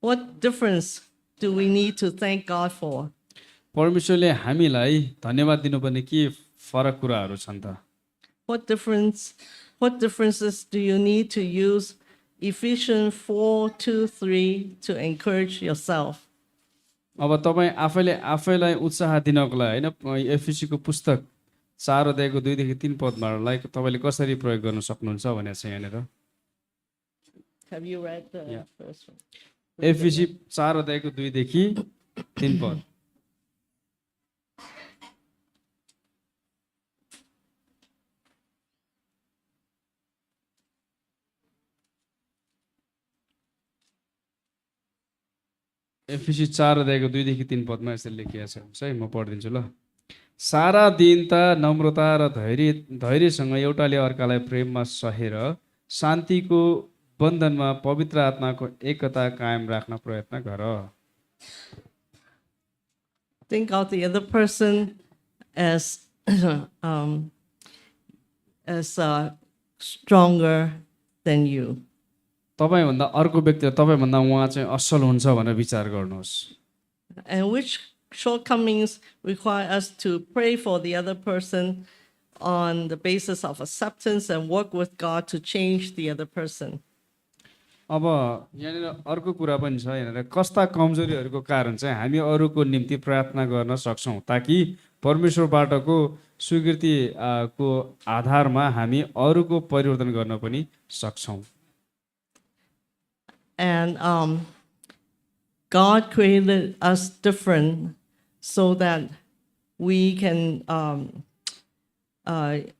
A: What difference do we need to thank God for?
B: परमेश्वरले हामीलाई धन्यवाद दिनुपर्ने के फरक कुराहरू छन् त?
A: What diffeरेन्सेस do you need to use Ephesians 4:2-3 to encourage yourself?
B: अब तपाईँ आफैलाई उत्साह दिनको लागि होइन एफिसीको पुस्तक 4 अध्यायको 2-3 पदमालाई तपाईँले कसरी प्रयोग गर्न सक्नुहुन्छ भनेर छ यहाँनिर।
A: Have you read the first one?
B: एफिसी 4 अध्यायको 2-3 पद। एफिसी 4 अध्यायको 2-3 पदमा यसरी लेखिएको छ है, म पढिदिन्छु ल। सारा दीनता नम्रता र धैर्यसँग एउटाले अर्कालाई प्रेममा सहेर शान्तिको बन्धनमा पवित्र आत्माको एकता कायम राख्न प्रयत्न गर।
A: Think of the other person as stronger than you.
B: तपाईँभन्दा अर्को व्यक्ति तपाईँभन्दा उहाँ चाहिँ असल हुन्छ भनेर विचार गर्नुहोस्।
A: And which shortcomings require us to pray for the other person on the basis of acceptance and work with God to change the other person.
B: अब यहाँनिर अर्को कुरा पनि छ, यहाँनिर कस्ता कमजोरीहरूको कारण चाहिँ हामी अरूको निम्ति प्रार्थना गर्न सक्छौँ ताकि परमेश्वरबाटको स्वीकृति को आधारमा हामी अरूको परिवर्तन गर्न पनि सक्छौँ।
A: And God created us different so that we can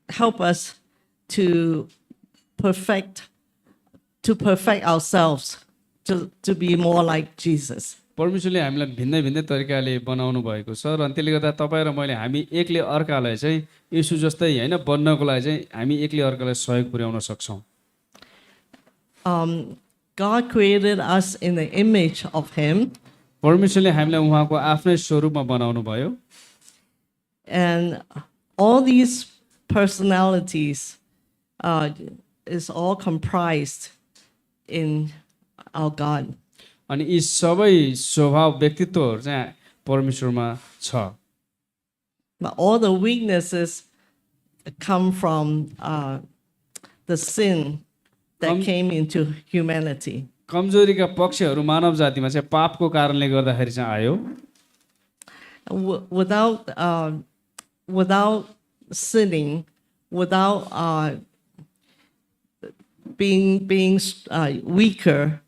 A: help us to perfect to perfect ourselves, to be more like Jesus.
B: परमेश्वरले हामीलाई भिन्दै भिन्दै तरिकाले बनाउनु भएको छ र अनि त्यसले गर्दा तपाईँ र मैले हामी एकले अर्कालाई चाहिँ यसु जस्तै होइन बन्नको लागि चाहिँ हामी एकले अर्कालाई सहयोग पुर्याउन सक्छौँ।
A: God created us in the image of Him,
B: परमेश्वरले हामीलाई उहाँको आफ्नै स्वरूपमा बनाउनु भयो
A: and all these personalities is all comprised in our God.
B: अनि यी सबै स्वभाव व्यक्तित्वहरू चाहिँ परमेश्वरमा छ।
A: But all the weaknesses come from the sin that came into humanity.
B: कमजोरीका पक्षहरू मानव जातिमा चाहिँ पापको कारणले गर्दाखेरि चाहिँ आयो।
A: Without sinning, without being weaker,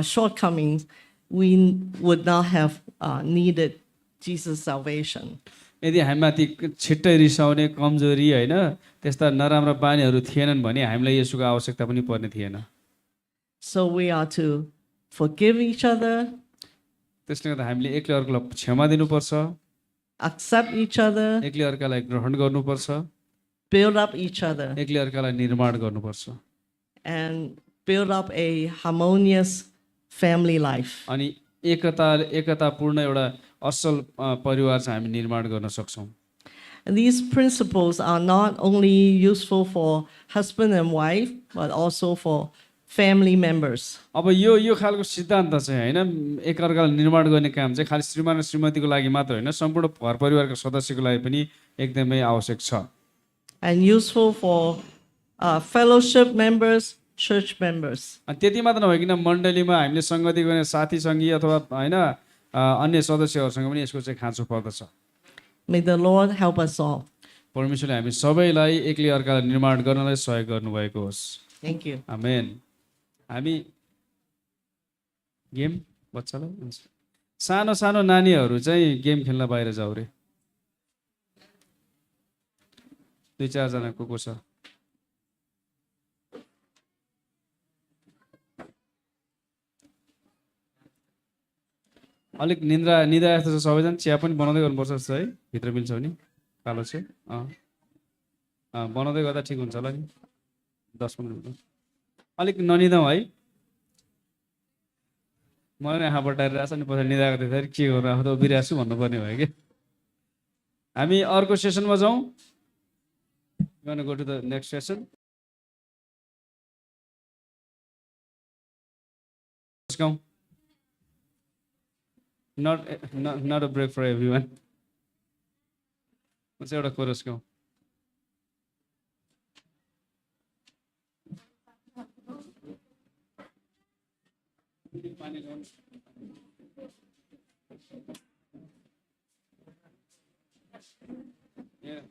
A: shortcomings, we would not have needed Jesus' salvation.
B: यदि हामीमाथि छिट्टै रिसाउने कमजोरी होइन त्यस्ता नराम्रा बानीहरू थिएनन् भने हामीलाई येशूको आवश्यकता पनि पर्ने थिएन।
A: So we are to forgive each other,
B: त्यसले गर्दा हामीले एकले अर्कालाई क्षमा दिनुपर्छ,
A: accept each other,
B: एकले अर्कालाई ग्रहण गर्नुपर्छ,
A: build up each other,
B: एकले अर्कालाई निर्माण गर्नुपर्छ
A: and build up a harmonious family life.
B: अनि एकतापूर्ण एउटा असल परिवार चाहिँ हामी निर्माण गर्न सक्छौँ।
A: And these principles are not only useful for husband and wife, but also for family members.
B: अब यो खालको सिद्धान्त चाहिँ होइन एकअर्कालाई निर्माण गर्ने काम चाहिँ खालि श्रीमान र श्रीमतीको लागि मात्र होइन सम्पूर्ण घर परिवारको सदस्यको लागि पनि एकदमै आवश्यक छ।
A: And useful for fellowship members, church members.
B: अनि त्यति मात्र नभइकन मण्डलीमा हामीले सङ्गति गर्ने साथी सङ्गी अथवा होइन अन्य सदस्यहरूसँग पनि यसको चाहिँ खाँचो पर्दछ।
A: May the Lord help us all.
B: परमेश्वरले हामी सबैलाई एकले अर्कालाई निर्माण गर्नलाई सहयोग गर्नुभएको होस्।
A: Thank you.
B: आमेन। हामी गेम बच्चालाई सानो सानो नानीहरू चाहिँ गेम खेल्न बाहिर जाऊ रे। 2-4 जना को छ? अलिक निद्रा जस्तो छ सबैजना चिया पनि बनाउँदै गर्नुपर्छ जस्तो है भित्र मिल्छ भने कालो छ बनाउँदै गर्दा ठिक हुन्छ होला नि 10-15 मिनट अलिक ननिदाउँ है मलाई आँखा बटाइरहेको छ नि पछि निदाएको देख्दाखेरि के गर्नु आफू त उभिरहेको छु भन्नुपर्ने भयो कि हामी अर्को सेसनमा जाउँ go to the next session Not a break for everyone. Let's see how the chorus go. Yeah.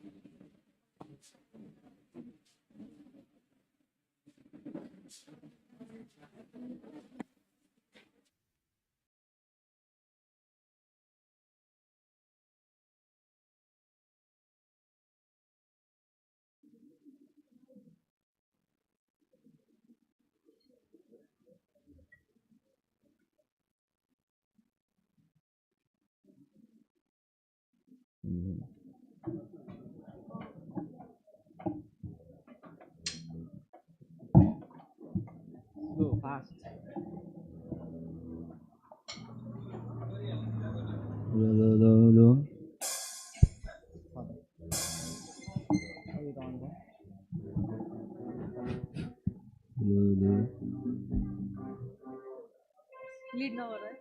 C: Go fast. Low.
D: Lead now, right?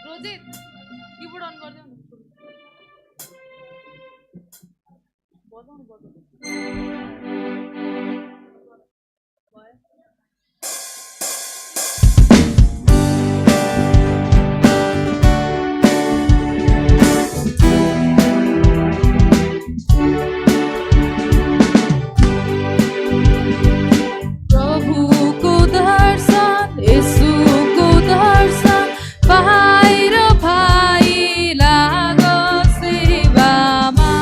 D: Rojit, keyboard on कर दे प्रभुको दर्शन येशूको दर्शन पाएर भाइ लाग सेवामा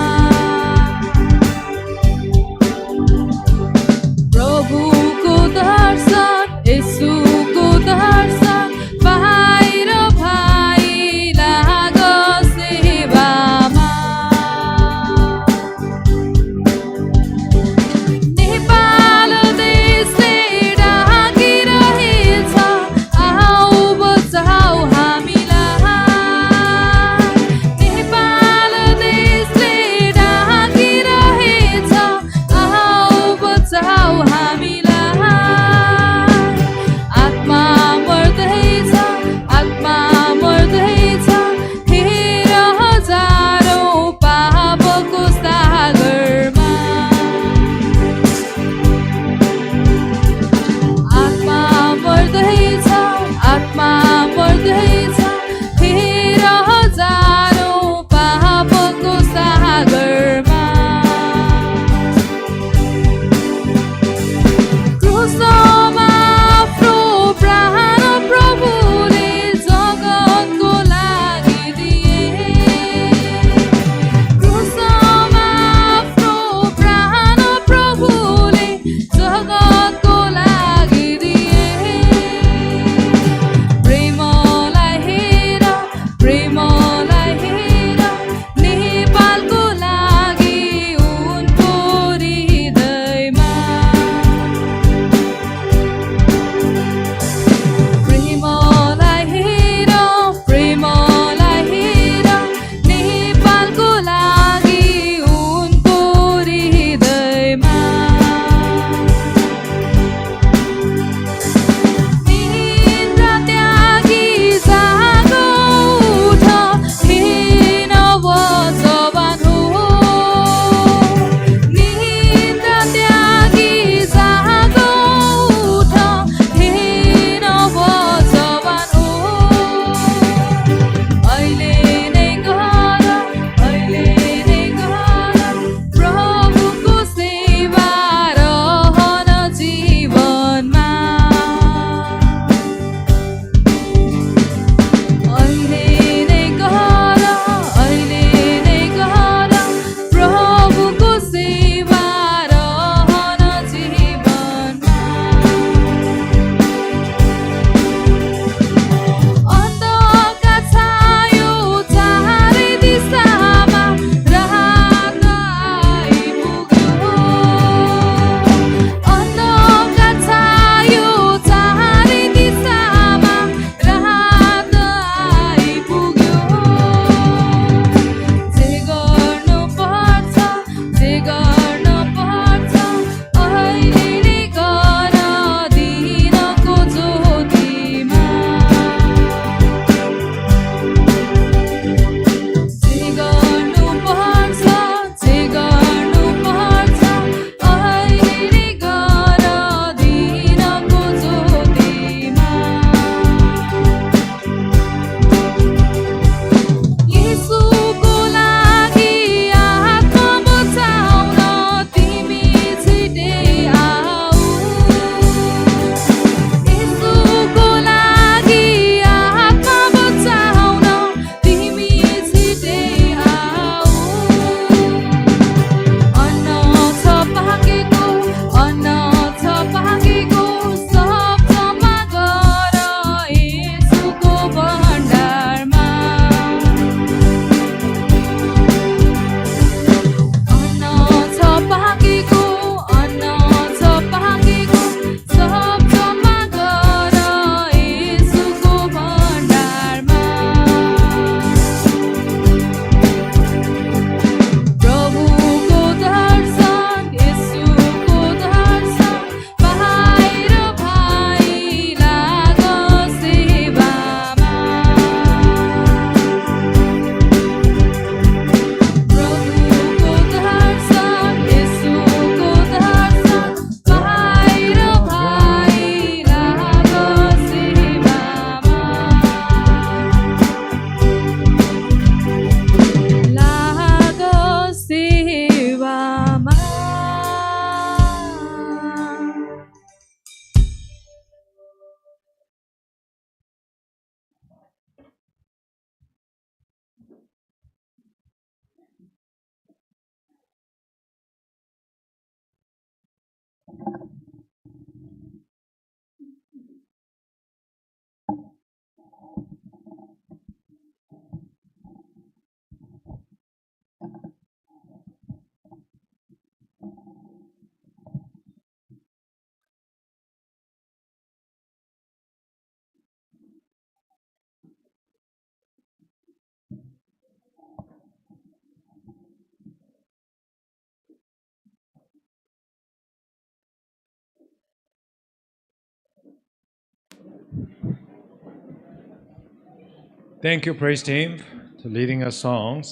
E: Thank you, praise team, for leading us songs.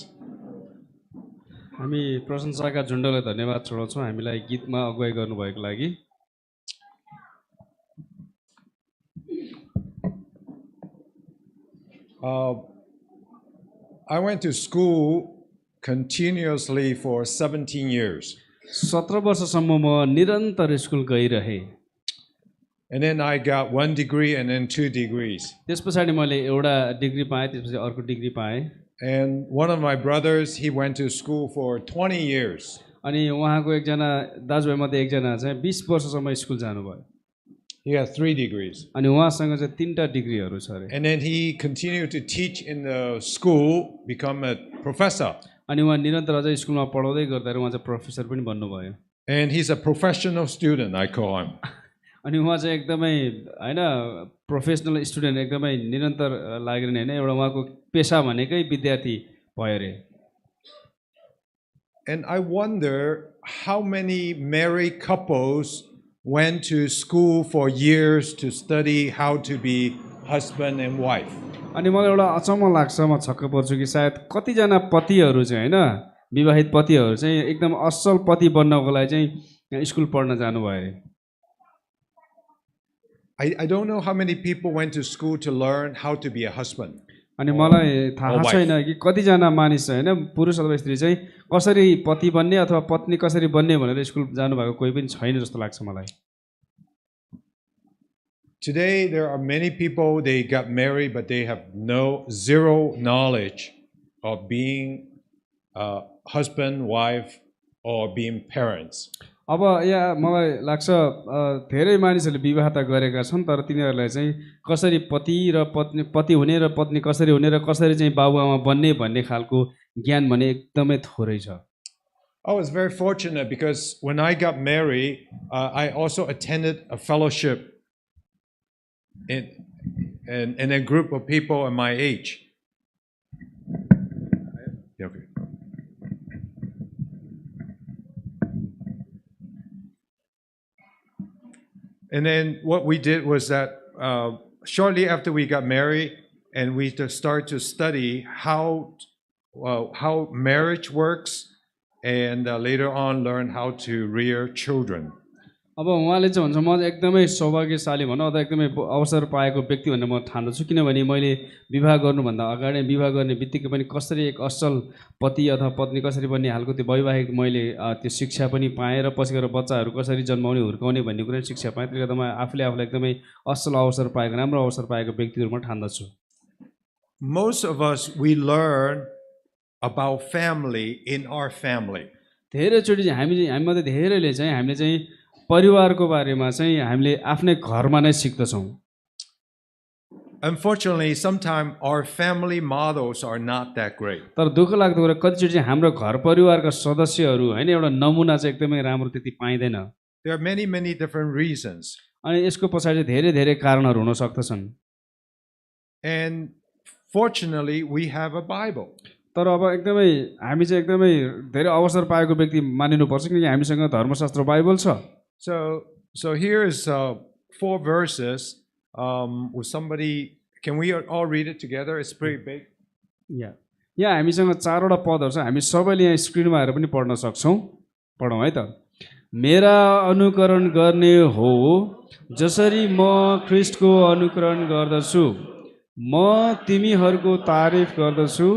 B: हामी प्रशंसाका झुन्डलाई धन्यवाद चढाउँछौँ हामीलाई गीतमा अगुवाई गर्नुभएको लागि।
E: I went to school continuously for 17 years.
B: 17 वर्षसम्म म निरन्तर school गइरहेँ।
E: And then I got 1 degree and then 2 degrees.
B: त्यस पछाडि मैले एउटा डिग्री पाएँ, त्यसपछि अर्को डिग्री पाएँ।
E: And one of my brothers, he went to school for 20 years.
B: अनि उहाँको एकजना दाजुभाइमध्ये एकजना चाहिँ 20 वर्षसम्म स्कुल जानुभयो।
E: He has 3 degrees.
B: अनि उहाँसँग चाहिँ 3टा डिग्रीहरू छ अरे।
E: And then he continued to teach in the school, become a professor.
B: अनि उहाँ निरन्तर अझै स्कुलमा पढाउँदै गर्दा उहाँ चाहिँ प्रोफेसर पनि बन्नुभयो।
E: And he's a professional student, I call him.
B: अनि उहाँ चाहिँ एकदमै हैन प्रोफेसनल स्टुडेन्ट एकदमै निरन्तर लागेर हैन एउटा उहाँको पेशा भनेकै विद्यार्थी भयो रे।
E: And I wonder how many married couples went to school for years to study how to be husband and wife.
B: अनि मलाई एउटा अचम्म लाग्छ, म छक्क पर्छु कि सायद कतिजना पतिहरू चाहिँ हैन विवाहित पतिहरू चाहिँ एकदम असल पति बन्नको लागि चाहिँ स्कुल पढ्न जानुभयो रे।
E: I don't know how many people went to school to learn how to be a husband.
B: अनि मलाई थाहा छैन कि कतिजना मानिस हैन पुरुष अथवा स्त्री चाहिँ कसरी पति बन्ने अथवा पत्नी कसरी बन्ने भनेर स्कुल जानुभएको कोही पनि छैन जस्तो लाग्छ मलाई।
E: Today there are many people, they got married but they have zero knowledge of being a husband, wife or being parents.
B: अब यहाँ मलाई लाग्छ धेरै मानिसहरूले विवाह त गरेका छन् तर तिनीहरूलाई चाहिँ कसरी पति र पति हुने र पत्नी कसरी हुने र कसरी चाहिँ बाबुआमा बन्ने भन्ने खालको ज्ञान भने एकदमै थोरै छ।
E: I was very fortunate because when I got married, I also attended a fellowship in a group of people in my age. Okay. And then what we did was that shortly after we got married, and we just started to study how marriage works, and later on learn how to rear children.
B: अब उहाँले चाहिँ भन्छ म एकदमै सौभाग्यशाली भनौँ अथवा एकदमै अवसर पाएको व्यक्ति भनेर म ठान्दछु किनभने मैले विवाह गर्नुभन्दा अगाडि विवाह गर्ने बित्तिकै पनि कसरी एक असल पति अथवा पत्नी कसरी बन्ने हालको त्यो वैवाहिक मैले त्यो शिक्षा पनि पाएँ र पछि गएर बच्चाहरू कसरी जन्माउने हुर्काउने भन्ने कुरा शिक्षा पाएँ। त्यसले गर्दा म आफूले आफूलाई एकदमै असल अवसर पाएको राम्रो अवसर पाएको व्यक्तिहरू म ठान्दछु।
E: Most of us, we learn about family in our family.
B: धेरैचोटि चाहिँ हामीमध्ये धेरैले चाहिँ हामीले चाहिँ परिवारको बारेमा चाहिँ हामीले आफ्नै घरमा नै सिक्दछौँ।
E: Unfortunately, sometimes our family models are not that great.
B: तर दुःख लाग्दो कुरा कतिचोटि चाहिँ हाम्रो घर परिवारका सदस्यहरू हैन एउटा नमुना चाहिँ एकदमै राम्रो त्यति पाइँदैन।
E: There are many different reasons.
B: अनि यसको पछाडि धेरै कारणहरू हुन सक्दछन्।
E: And fortunately, we have a Bible.
B: तर अब एकदमै हामी चाहिँ एकदमै धेरै अवसर पाएको व्यक्ति मानिनुपर्छ किनकि हामीसँग धर्मशास्त्र बाइबल छ।
E: So here is 4 verses. With somebody, can we all read it together? It's pretty big.
B: यहाँ हामीसँग 4वटा पदहरू छ, हामी सबैले यहाँ स्क्रिनमा हेरेर पनि पढ्न सक्छौँ। पढौँ है त। मेरा अनुकरण गर्ने हो जसरी म ख्रीष्टको अनुकरण गर्दछु। म तिमीहरूको तारिफ गर्दछु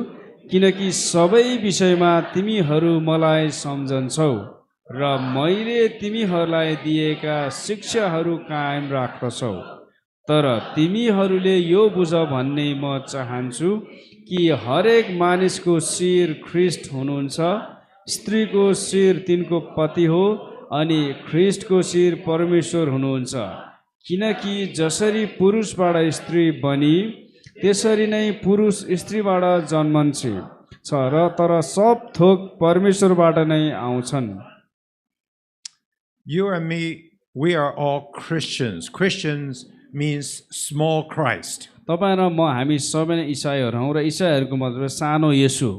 B: किनकि सबै विषयमा तिमीहरू मलाई सम्झन्छौ र मैले तिमीहरूलाई दिएका शिक्षाहरू कायम राख्दछौ। तर तिमीहरूले यो बुझ भन्ने म चाहन्छु कि हरेक मानिसको शिर ख्रीष्ट हुनुहुन्छ, स्त्रीको शिर तिनको पति हो अनि ख्रीष्टको शिर परमेश्वर हुनुहुन्छ। किनकि जसरी पुरुषबाट स्त्री बनी त्यसरी नै पुरुष स्त्रीबाट जन्मन्छ र तर सब थोक परमेश्वरबाट नै आउँछन्।
E: You and me, we are all Christians. Christians means small Christ.
B: तपाईं र म हामी सबै नै इसाईहरू हौं र इसाईहरूको मतलब सानो येशू।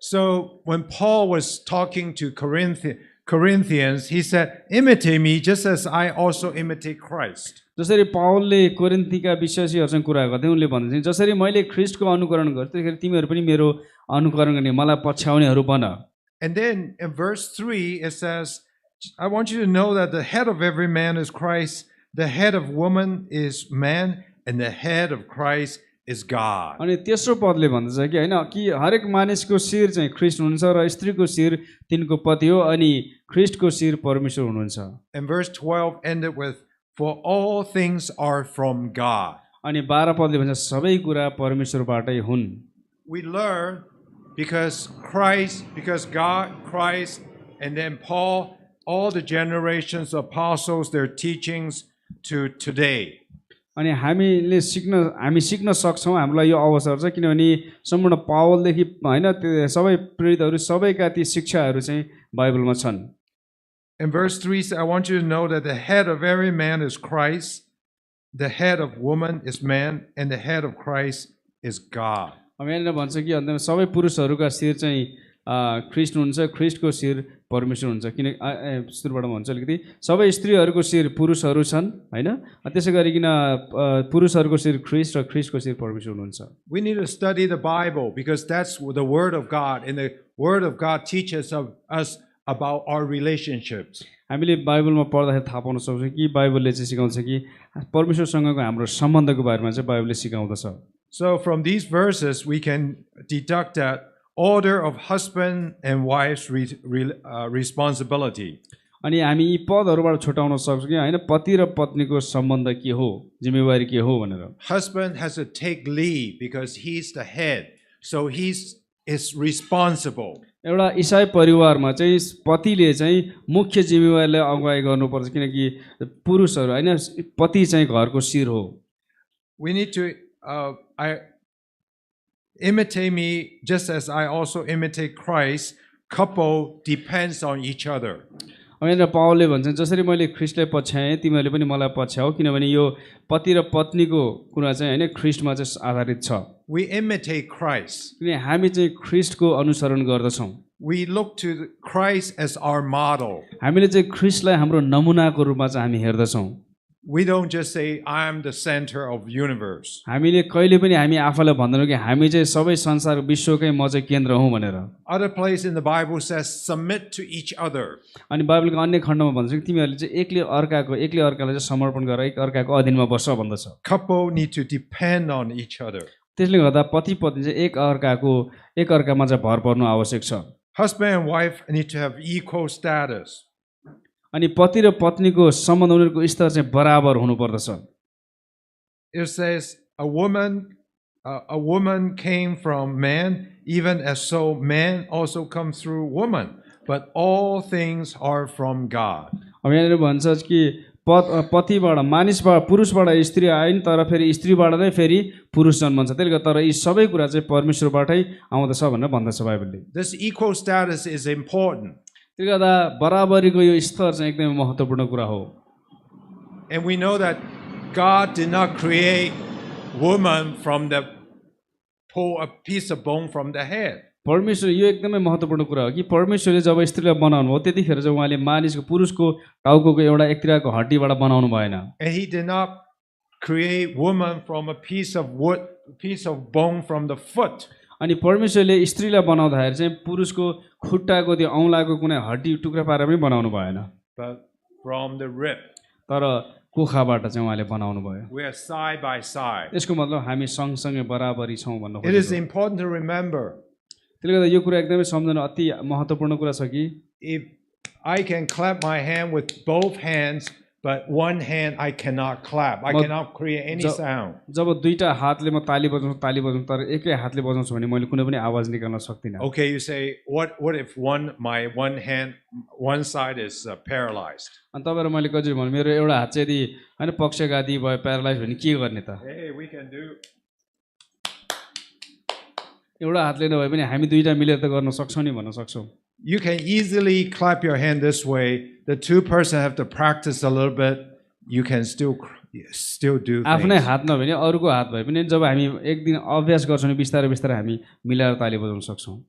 E: So when Paul was talking to Corinthians, he said, imitate me just as I also imitate Christ.
B: जसरी पावलले कोरिन्थीका विश्वासीहरूसँग कुरा गर्दै उनले भन्छन् जसरी मैले ख्रीष्टको अनुकरण गर्छु त्यसरी तिमीहरू पनि मेरो अनुकरण गर्ने मलाई पछ्याउनेहरू बन।
E: And then in verse 3, it says, I want you to know that the head of every man is Christ, the head of woman is man, and the head of Christ is God.
B: अनि तेस्रो पदले भन्दछ कि हैन कि हरेक मानिसको शिर चाहिँ ख्रीष्ट हुनुहुन्छ र स्त्रीको शिर तिनको पति हो अनि ख्रीष्टको शिर परमेश्वर हुनुहुन्छ।
E: And verse 12 ended with, for all things are from God.
B: अनि 12 पदले भन्छ सबै कुरा परमेश्वरबाटै हुन्।
E: We learn because God, Christ, and then Paul, all the generations of apostles, their teachings to today.
B: अनि हामी सिक्न सक्छौँ हामीलाई यो अवसर छ किनभने सम्पूर्ण पावलदेखि हैन सबै प्रेरितहरू सबैका ती शिक्षाहरू चाहिँ बाइबलमा छन्।
E: In verse 3, I want you to know that the head of every man is Christ, the head of woman is man, and the head of Christ is God.
B: अब यहाँनिर भन्छ कि अन्त सबै पुरुषहरूका शिर चाहिँ ख्रीष्ट हुन्छ, ख्रीष्टको शिर परमेश्वर हुन्छ। किन सुरुबाट भन्छ अलिकति सबै स्त्रीहरूको शिर पुरुषहरू छन् हैन, त्यसै गरिकन पुरुषहरूको शिर ख्रीष्ट र ख्रीष्टको शिर परमेश्वर हुनुहुन्छ।
E: We need to study the Bible because that's the word of God, and the word of God teaches us about our relationships.
B: हामीले बाइबलमा पढ्दाखेरि थाहा पाउन सक्छौँ कि बाइबलले चाहिँ सिकाउँछ कि परमेश्वरसँगको हाम्रो सम्बन्धको बारेमा चाहिँ बाइबलले सिकाउँदछ।
E: So from these verses we can deduct that order of husband and wife's responsibility.
B: अनि हामी यी पदहरूबाट छुटाउन सक्छौँ कि हैन पति र पत्नीको सम्बन्ध के हो, जिम्मेवारी के हो भनेर।
E: Husband has to take lead because he's the head, so he's responsible.
B: एउटा इसाई परिवारमा चाहिँ पतिले चाहिँ मुख्य जिम्मेवारीलाई अगुवाई गर्नुपर्छ किनकि पुरुषहरू हैन पति चाहिँ घरको शिर हो।
E: We need to imitate me just as I also imitate Christ. Couple depends on each other.
B: अब यहाँ पावलले भन्छन् जसरी मैले ख्रीष्टलाई पछ्याएँ तिमीहरूले पनि मलाई पछ्याऊ किनभने यो पति र पत्नीको कुरा चाहिँ हैन ख्रीष्टमा चाहिँ आधारित छ।
E: We imitate Christ.
B: किन हामी चाहिँ ख्रीष्टको अनुसरण गर्दछौँ।
E: We look to Christ as our model.
B: हामीले चाहिँ ख्रीष्टलाई हाम्रो नमुनाको रूपमा चाहिँ हामी हेर्दछौँ।
E: We don't just say I am the center of universe.
B: हामीले कहिले पनि हामी आफूलाई भन्दैनौँ कि हामी चाहिँ सबै संसार विश्वकै म चाहिँ केन्द्र हुँ भनेर।
E: Other place in the Bible says submit to each other.
B: अनि बाइबलको अन्य खण्डमा भन्छ कि तिमीहरूले चाहिँ एकले अर्कालाई चाहिँ समर्पण गर, एक अर्काको अधीनमा बस भन्दछ।
E: Couple need to depend on each other.
B: त्यसले गर्दा पति पत्नी चाहिँ एक अर्कामा चाहिँ भर पर्नु आवश्यक छ।
E: Husband and wife need to have equal status.
B: अनि पति र पत्नीको सम्बन्ध उनीहरूको स्तर चाहिँ बराबर हुनुपर्दछ।
E: It says a woman came from man, even as so man also comes through woman, but all things are from God.
B: अब यहाँनिर भन्छ कि पतिबाट मानिसबाट पुरुषबाट स्त्री आइन् तर फेरि स्त्रीबाट नै फेरि पुरुष जन्मन्छ, त्यसले गर्दा तर यी सबै कुरा चाहिँ परमेश्वरबाटै आउँदछ भनेर भन्दछ बाइबलले।
E: This equal status is important.
B: त्यसले गर्दा बराबरीको यो स्तर चाहिँ एकदमै महत्त्वपूर्ण कुरा हो।
E: And we know that God did not create woman from pull a piece of bone from the head.
B: परमेश्वर यो एकदमै महत्त्वपूर्ण कुरा हो कि परमेश्वरले जब स्त्रीलाई बनाउनु हो त्यतिखेर चाहिँ उहाँले मानिसको पुरुषको टाउको एउटा एकतिरको हड्डीबाट बनाउनु भएन।
E: And he did not create woman from a piece of wood, piece of bone from the foot.
B: अनि परमेश्वरले स्त्रीलाई बनाउँदाखेरि चाहिँ पुरुषको खुट्टाको त्यो औँलाको कुनै हड्डी टुक्रा पारेर पनि बनाउनु भएन,
E: But from the rib.
B: तर कोखाबाट चाहिँ उहाँले बनाउनु भयो।
E: We are side by side.
B: यसको मतलब हामी सँगसँगै बराबरी छौँ भन्नु
E: It is
B: खोजेको।
E: important to remember.
B: त्यसले गर्दा यो कुरा एकदमै सम्झनु अति महत्त्वपूर्ण कुरा छ कि
E: If I can clap my hand with both hands, but one hand I cannot clap. I cannot create any sound.
B: जब दुईटा हातले म ताली बजाउँछु तर एकै हातले बजाउँछु भने मैले कुनै पनि आवाज निकाल्न सक्दिनँ।
E: Okay, you say, what if my one side is paralyzed?
B: अनि तपाईँहरू मैले कहिले भन्नु मेरो एउटा हात चाहिँ यदि होइन पक्षघाती भयो प्यारालाइज भने के गर्ने त?
E: Hey, we can do.
B: एउटा हातले नभए पनि हामी दुईटा मिलेर त गर्न सक्छौँ नि भन्न सक्छौँ।
E: You can easily clap your hand this way. The two person have to practice a little bit. You can still do
B: आफ्नै
E: things.
B: हात नभए पनि अरूको हात भए पनि जब हामी एक दिन अभ्यास गर्छौँ भने बिस्तारै बिस्तारै हामी मिलाएर ताली बजाउन सक्छौँ।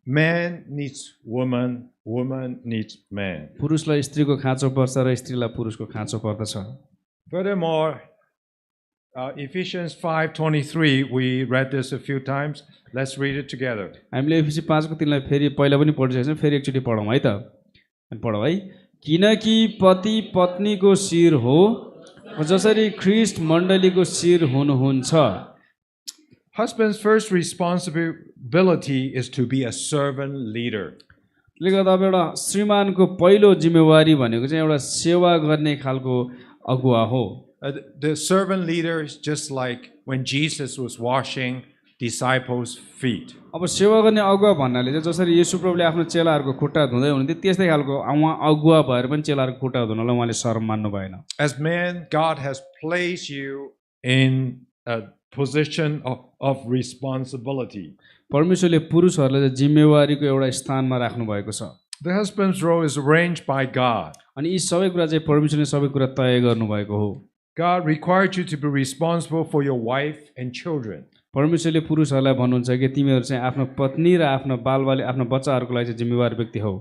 E: Man needs woman, woman needs man.
B: पुरुषलाई स्त्रीको खाँचो पर्छ र स्त्रीलाई पुरुषको खाँचो पर्दछ।
E: Furthermore, Ephesians 5:23, we read this a few times. Let's read it together.
B: हामीले एफिसी 5 को 3 लाई फेरि पहिला पनि पढिसकेका छौँ, फेरि एकचोटि पढौँ है त। अनि पढौँ है। किनकि पति पत्नीको शिर हो, जसरी ख्रीष्ट मण्डलीको शिर हुनुहुन्छ।
E: Husband's first responsibility is to be a servant leader.
B: त्यसले गर्दा अब एउटा श्रीमानको पहिलो जिम्मेवारी भनेको चाहिँ एउटा सेवा गर्ने खालको अगुवा हो।
E: The servant leader is just like when Jesus was washing disciples' feet.
B: अब सेवा गर्ने अगुवा भन्नाले चाहिँ जसरी येशू प्रभुले आफ्नो चेलाहरूको खुट्टा धुँदै हुनुहुन्थ्यो, त्यस्तै खालको उहाँ अगुवा भएर पनि चेलाहरूको खुट्टा धुनलाई उहाँले शरम मान्नु भएन।
E: As man, God has placed you in a position of responsibility.
B: परमेश्वरले पुरुषहरूलाई चाहिँ जिम्मेवारीको एउटा स्थानमा राख्नु भएको छ।
E: The husband's role is arranged by God.
B: अनि यी सबै कुरा चाहिँ परमेश्वरले सबै कुरा तय गर्नुभएको हो।
E: God required you to be responsible for your wife and children.
B: परमेश्वरले पुरुषहरूलाई भन्नुहुन्छ कि तिमीहरू चाहिँ आफ्नो पत्नी र आफ्नो बालबाली आफ्नो बच्चाहरूको लागि चाहिँ जिम्मेवार व्यक्ति हौ।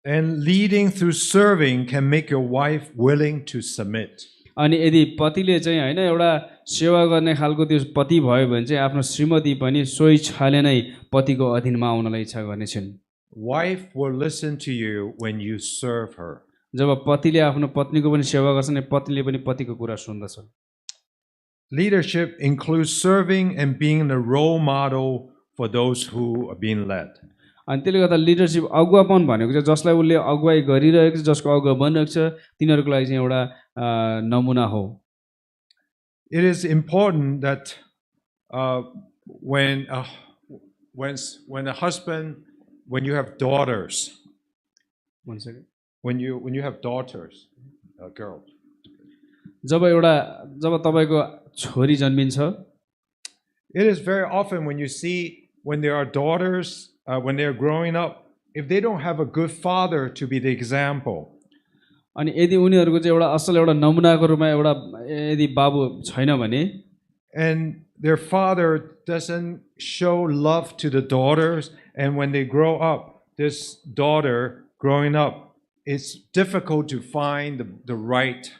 E: And leading through serving can make your wife willing to submit.
B: अनि यदि पतिले चाहिँ होइन एउटा सेवा गर्ने खालको त्यो पति भयो भने चाहिँ आफ्नो श्रीमती पनि सोही इच्छाले नै पतिको अधीनमा आउनलाई इच्छा गर्नेछन्।
E: Wife will listen to you when you serve her.
B: जब पतिले आफ्नो पत्नीको पनि सेवा गर्छ नि पत्नीले पनि पतिको कुरा सुन्दछ।
E: Leadership includes serving and being a role model for those who are being led.
B: अनि त्यसले गर्दा लिडरसिप अगुवापन भनेको चाहिँ जसलाई उसले अगुवाई गरिरहेको छ, जसको अगुवा बनिरहेको छ, तिनीहरूको लागि चाहिँ एउटा नमुना हो।
E: It is important that when a husband, when you have daughters,
B: One second.
E: when you have daughters, girls,
B: जब तपाईको छोरी जन्मिन्छ,
E: it is very often when you see when there are daughters, when they are growing up, if they don't have a good father to be the example,
B: अनि यदि उनीहरूको चाहिँ एउटा असल एउटा नमुनाको रूपमा एउटा यदि बाबु छैन भने
E: and their father doesn't show love to the daughters, and when they grow up, this daughter growing up, it's difficult to find the right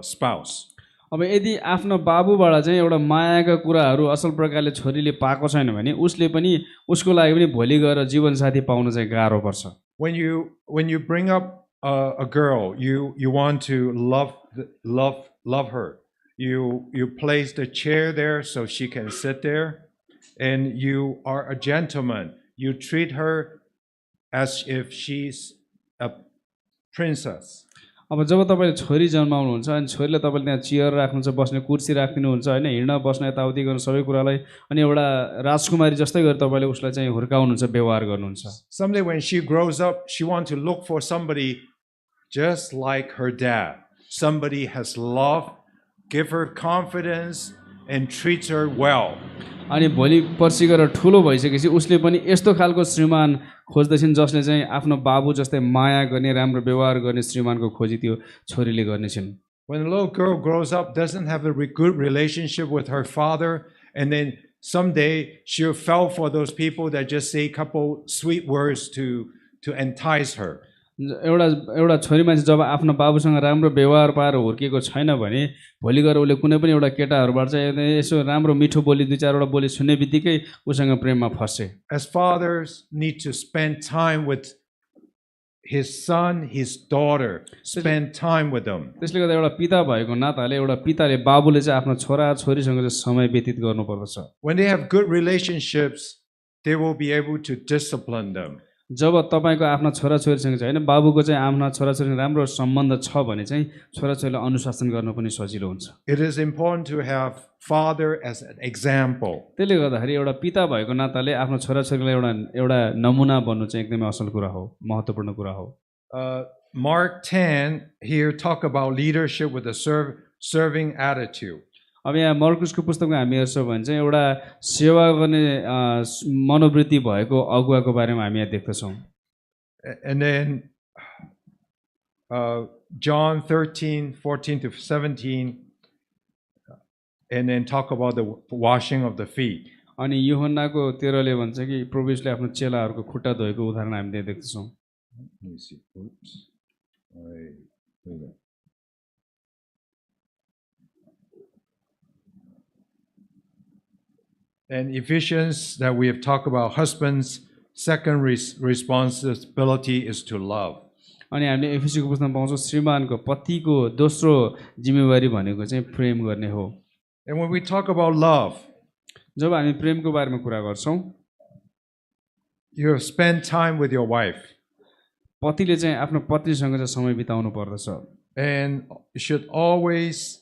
E: spouse.
B: अब यदि आफ्नो बाबुबाट चाहिँ एउटा मायाका कुराहरू असल प्रकारले छोरीले पाएको छैन भने उसले पनि उसको लागि पनि भोलि गएर जीवनसाथी पाउन चाहिँ गाह्रो पर्छ।
E: When you bring up a girl, you want to love her. You place the chair there so she can sit there, and you are a gentleman. You treat her as if she's a princess.
B: अब जब तपाईँले छोरी जन्माउनुहुन्छ अनि छोरीलाई तपाईँले त्यहाँ chair राख्नुहुन्छ, बस्ने कुर्सी राखिदिनुहुन्छ होइन, हिँड्न बस्न यताउति गर्न सबै कुरालाई, अनि एउटा राजकुमारी जस्तै गरी तपाईँले उसलाई चाहिँ हुर्काउनुहुन्छ, व्यवहार गर्नुहुन्छ।
E: Someday when she grows up, she wants to look for somebody just like her dad. Somebody has love, give her confidence, and treats her well.
B: अनि भोलि पर्सि गएर ठुलो भइसकेपछि उसले पनि यस्तो खालको श्रीमान खोज्दैछन् जसले चाहिँ आफ्नो बाबु जस्तै माया गर्ने, राम्रो व्यवहार गर्ने श्रीमानको खोजी त्यो छोरीले गर्नेछन्।
E: When a little girl grows up, doesn't have a good relationship with her father, and then someday she'll fall for those people that just say a couple sweet words to entice her.
B: एउटा छोरी मान्छे जब आफ्नो बाबुसँग राम्रो व्यवहार पाएर हुर्किएको छैन भने भोलि गएर उसले कुनै पनि एउटा केटाहरूबाट चाहिँ यसो राम्रो मिठो बोली दुई चारवटा बोली सुन्ने बित्तिकै उसँग प्रेममा फस्छे।
E: As fathers need to spend time with his son, his daughter, spend time with them.
B: त्यसले गर्दा एउटा पिता भएको नाताले एउटा पिताले बाबुले चाहिँ आफ्नो छोरा छोरीसँग चाहिँ समय व्यतीत गर्नुपर्दछ।
E: When they have good relationships, they will be able to discipline them.
B: जब तपाईँको आफ्ना छोराछोरीसँग चाहिँ होइन बाबुको चाहिँ आफ्ना छोराछोरीसँग राम्रो सम्बन्ध छ भने चाहिँ छोराछोरीलाई अनुशासन गर्न पनि सजिलो हुन्छ।
E: It is important to have father as an example.
B: त्यसले गर्दाखेरि एउटा पिता भएको नाताले आफ्नो छोराछोरीलाई एउटा नमुना बन्नु चाहिँ एकदमै असल कुरा हो, महत्त्वपूर्ण कुरा हो।
E: Mark 10 here talk about leadership with a serving attitude.
B: अब यहाँ मर्कुसको पुस्तकमा हामी हेर्छौँ भने चाहिँ एउटा सेवा गर्ने मनोवृत्ति भएको अगुवाको बारेमा हामी यहाँ देख्दछौँ।
E: And then John 13:14-17, and then talk about the washing of the feet.
B: अनि यूहन्नाको 13ले भन्छ कि प्रभु यीशुले आफ्नो चेलाहरूको खुट्टा धोएको उदाहरण हामीले देख्दछौँ।
E: Let me see. Oops. Wait a minute. And Ephesians that we have talked about, husbands' second responsibility is to love.
B: अनि हामीले एफिसीको पुस्तकमा पाउँछौँ श्रीमानको पतिको दोस्रो जिम्मेवारी भनेको चाहिँ प्रेम गर्ने हो।
E: And when we talk about love,
B: जब हामी प्रेमको बारेमा कुरा गर्छौँ,
E: you have spent time with your wife,
B: पतिले चाहिँ आफ्नो पत्नीसँग चाहिँ समय बिताउनु पर्दछ
E: and you should always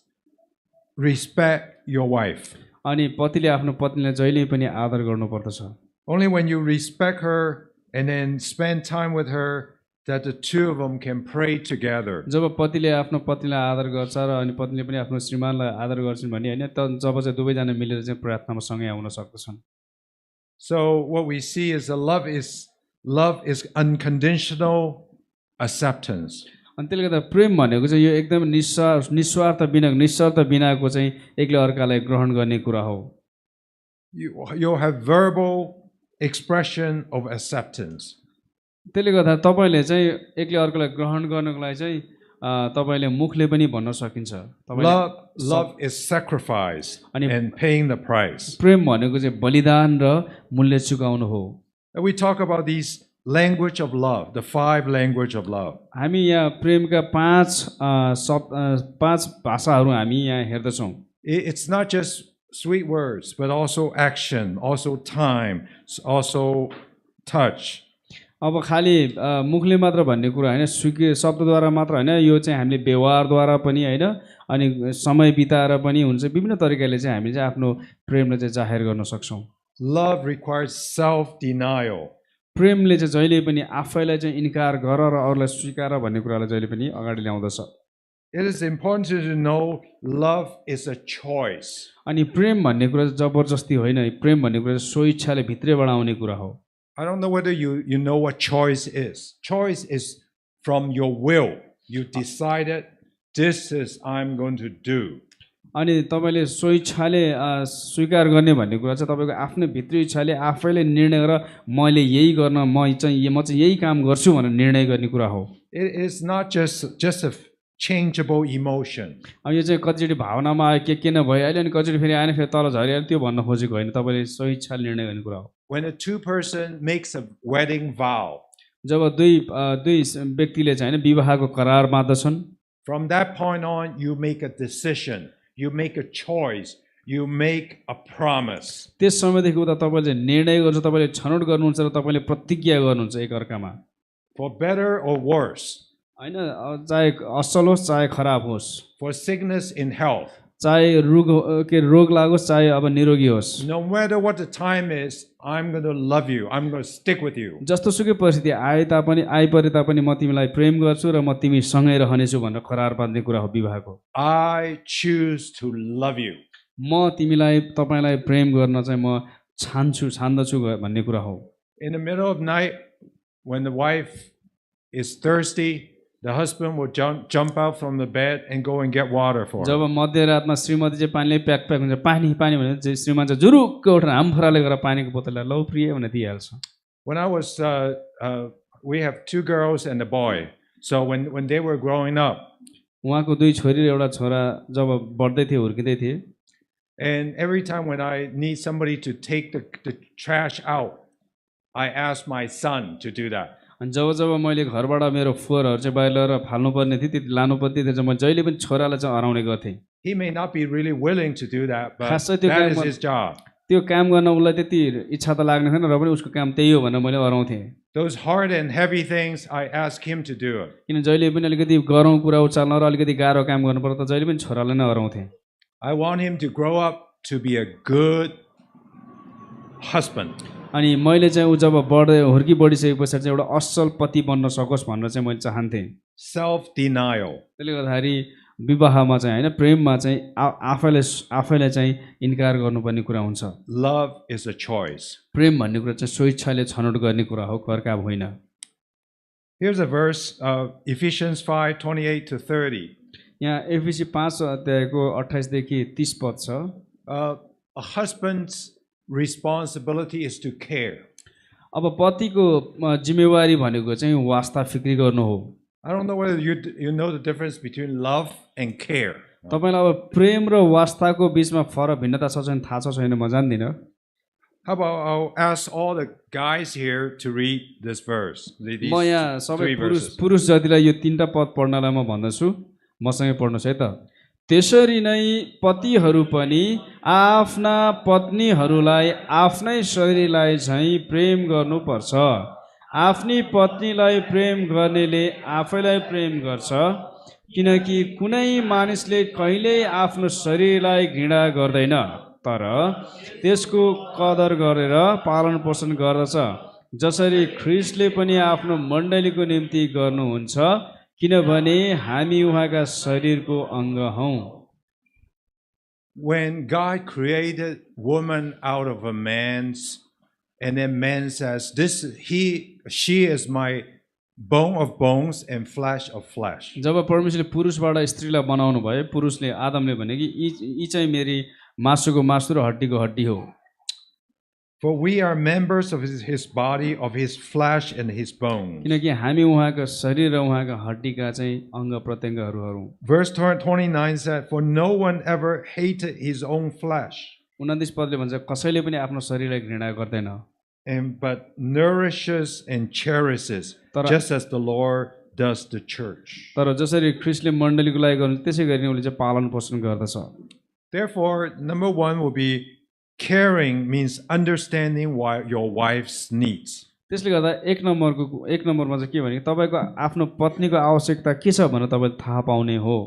E: respect your wife.
B: अनि पतिले आफ्नो पत्नीलाई जहिले पनि आदर गर्नु पर्दछ।
E: Only when you respect her and then spend time with her that the two of them can pray together.
B: जब पतिले आफ्नो पत्नीलाई आदर गर्छ र अनि पत्नीले पनि आफ्नो श्रीमानलाई आदर गर्छन् भने होइन त जब चाहिँ दुवैजना मिलेर चाहिँ प्रार्थनामा सँगै आउन सक्दछन्।
E: So what we see is love is unconditional acceptance.
B: अनि त्यसले गर्दा प्रेम भनेको चाहिँ यो एकदम निस्वार्थ बिनाको चाहिँ एकले अर्कालाई ग्रहण गर्ने कुरा हो।
E: You have verbal expression of acceptance.
B: त्यसले गर्दा तपाईँले चाहिँ एकले अर्कालाई ग्रहण गर्नको लागि चाहिँ तपाईँले मुखले पनि भन्न सकिन्छ।
E: Love is sacrifice and paying the price.
B: प्रेम भनेको चाहिँ बलिदान र मूल्य चुकाउनु हो।
E: And we talk about these language of love, the 5 language of love.
B: हामी यहाँ प्रेमका 5 भाषाहरू हामी यहाँ हेर्दछौँ।
E: It's not just sweet words, but also action, also time, also touch.
B: अब खालि मुखले मात्र भन्ने कुरा होइन, स्वीकृत शब्दद्वारा मात्र होइन, यो चाहिँ हामीले व्यवहारद्वारा पनि होइन अनि समय बिताएर पनि हुन्छ। विभिन्न तरिकाले चाहिँ हामीले चाहिँ आफ्नो प्रेमलाई चाहिँ जाहेर गर्न सक्छौँ।
E: Love requires self-denial.
B: प्रेमले चाहिँ जहिले पनि आफैलाई चाहिँ इन्कार गर र अरूलाई स्वीकार भन्ने कुरालाई जहिले पनि अगाडि ल्याउँदछ।
E: It is important to know love is a choice.
B: अनि प्रेम भन्ने कुरा जबरजस्ती होइन, प्रेम भन्ने कुरा स्वइच्छाले भित्रैबाट आउने कुरा हो।
E: I don't know whether you know what choice is. Choice is from your will. You decided this is I'm going to do.
B: अनि तपाईँले स्वइच्छाले स्वीकार गर्ने भन्ने कुरा चाहिँ तपाईँको आफ्नो भित्री इच्छाले आफैले निर्णय गरेर मैले यही गर्न म चाहिँ यही काम गर्छु भनेर निर्णय गर्ने कुरा हो।
E: It is not just a changeable emotion.
B: अब यो चाहिँ कतिचोटि भावनामा आयो के नभयो अहिले अनि कतिचोटि फेरि आएन फेरि तल झरिहाल्यो त्यो भन्न खोजेको होइन, तपाईँले स्वइच्छाले निर्णय गर्ने कुरा हो।
E: When a two person makes a wedding vow,
B: जब दुई व्यक्तिले चाहिँ होइन विवाहको करार बाँध्दछन्,
E: from that point on you make a decision, you make a choice, you make a promise.
B: त्यस समयदेखि उता तपाईँले चाहिँ निर्णय गर्छ, तपाईँले छनौट गर्नुहुन्छ र तपाईँले प्रतिज्ञा गर्नुहुन्छ एक अर्कामा।
E: For better or worse,
B: होइन चाहे असल होस् चाहे खराब होस्,
E: for sickness in health,
B: चाहे रोग लागोस् चाहे अब निरोगी होस्,
E: no matter what the time is, I'm going to love you, I'm going to stick with you.
B: जस्तो सुकै परिस्थिति आइपरे तापनि म तिमीलाई प्रेम गर्छु र म तिमीसँगै रहनेछु भनेर करार बाँध्ने कुरा हो विवाहको।
E: I choose to love you.
B: म तपाईँलाई प्रेम गर्न चाहिँ म छान्दछु भन्ने कुरा हो।
E: In the middle of night, when the wife is thirsty, the husband will jump out from the bed and go and get water for her.
B: जब मध्यरातमा श्रीमती चाहिँ पानीले प्याक हुन्छ, पानी भने चाहिँ श्रीमान चाहिँ जुरुक्क उठेर हामफराले गएर पानीको बोतललाई लौ प्रिय भनेर दिइहाल्छ।
E: When I was, we have 2 girls and a boy. So when they were growing up,
B: उहाँको 2 छोरी र एउटा छोरा जब बढ्दै थिए हुर्किँदै थिए,
E: and every time when I need somebody to take the trash out, I ask my son to do that.
B: अनि जब मैले घरबाट मेरो फोहोरहरू चाहिँ बाहिर लगेर फाल्नुपर्ने थियो, त्यो लानुपर्ने थियो, चाहिँ म जहिले पनि छोरालाई चाहिँ अराउने गर्थेँ।
E: He may not be really willing to do that, but
B: खासै त्यो
E: that is
B: काम
E: his job.
B: त्यो काम गर्न उसलाई त्यति इच्छा त लाग्ने थिएन र पनि उसको काम त्यही हो भनेर मैले अराउँथेँ।
E: Those hard and heavy things, I ask him to do it.
B: किन जहिले पनि अलिकति गरौँ कुरा उचाल्न र अलिकति गाह्रो काम गर्नुपर्दा त जहिले पनि छोरालाई नै अराउँथेँ।
E: I want him to grow up to be a good husband.
B: अनि मैले चाहिँ ऊ जब हुर्की बढिसके पछाडि चाहिँ एउटा असल पति बन्न सकोस् भनेर चाहिँ मैले चाहन्थेँ।
E: Self-denial.
B: त्यसले गर्दाखेरि विवाहमा चाहिँ होइन प्रेममा चाहिँ आफैलाई चाहिँ इन्कार गर्नुपर्ने कुरा हुन्छ।
E: Love is a choice.
B: प्रेम भन्ने कुरा चाहिँ स्वइच्छाले छनौट गर्ने कुरा हो, कर्काव होइन।
E: Here's a verse, Ephesians 5:28 to 30.
B: यहाँ एफिसी 5 अध्यायको 28 देखि 30 पद छ।
E: A husband's responsibility is to care.
B: अब पतिको जिम्मेवारी भनेको चाहिँ वास्ता फिक्री गर्नु हो।
E: I don't know whether you know the difference between love and care.
B: तपाईलाई अब प्रेम र वास्ताको बीचमा फरक भिन्नता छ छैन थाहा छ छैन म जान्दिनँ।
E: How about I'll ask all the guys here to read this verse. These
B: म यहाँ सबै
E: three verses.
B: पुरुष जातिलाई यो 3टा पद पढ्नलाई म भन्दछु, मसँगै पढ्नुहोस् है त। त्यसरी नै पतिहरू पनि आफ्ना पत्नीहरूलाई आफ्नै शरीरलाई झैँ प्रेम गर्नुपर्छ। आफ्नी पत्नीलाई प्रेम गर्नेले आफैलाई प्रेम गर्छ, किनकि कुनै मानिसले कहिल्यै आफ्नो शरीरलाई घृणा गर्दैन, तर त्यसको कदर गरेर पालन पोषण गर्दछ, जसरी ख्रीष्टले पनि आफ्नो मण्डलीको निम्ति गर्नुहुन्छ, किनभने हामी उहाँका शरीरको अङ्ग हौं।
E: When God created woman out of a man's, and then man says, she is my bone of bones and flesh of flesh.
B: जब परमेश्वरले पुरुषबाट स्त्रीलाई बनाउनु भयो, पुरुषले आदमले भने कि यी चाहिँ मेरी मासुको मासु र हड्डीको हड्डी हो।
E: For we are members of his body, of his flesh and his bones.
B: किनकि हामी उहाँका शरीर र उहाँका हड्डीका चाहिँ अङ्ग प्रत्यङ्गहरू हौं।
E: Verse 29 said, for no one ever hated his own flesh,
B: 29 पदले भन्छ कसैले पनि आफ्नो शरीरलाई घृणा गर्दैन,
E: but nourishes and cherishes, just as the Lord does the church.
B: तर जसरी ख्रीष्टले मण्डलीको लागि गर्नुहुन्छ त्यसै गरी उनले चाहिँ पालन पोषण गर्दछ।
E: Therefore, number one will be caring, means understanding your wife's needs.
B: त्यसले गर्दा एक नम्बरमा चाहिँ के भने तपाईको आफ्नो पत्नीको आवश्यकता के छ भनेर तपाईले थाहा पाउने हो।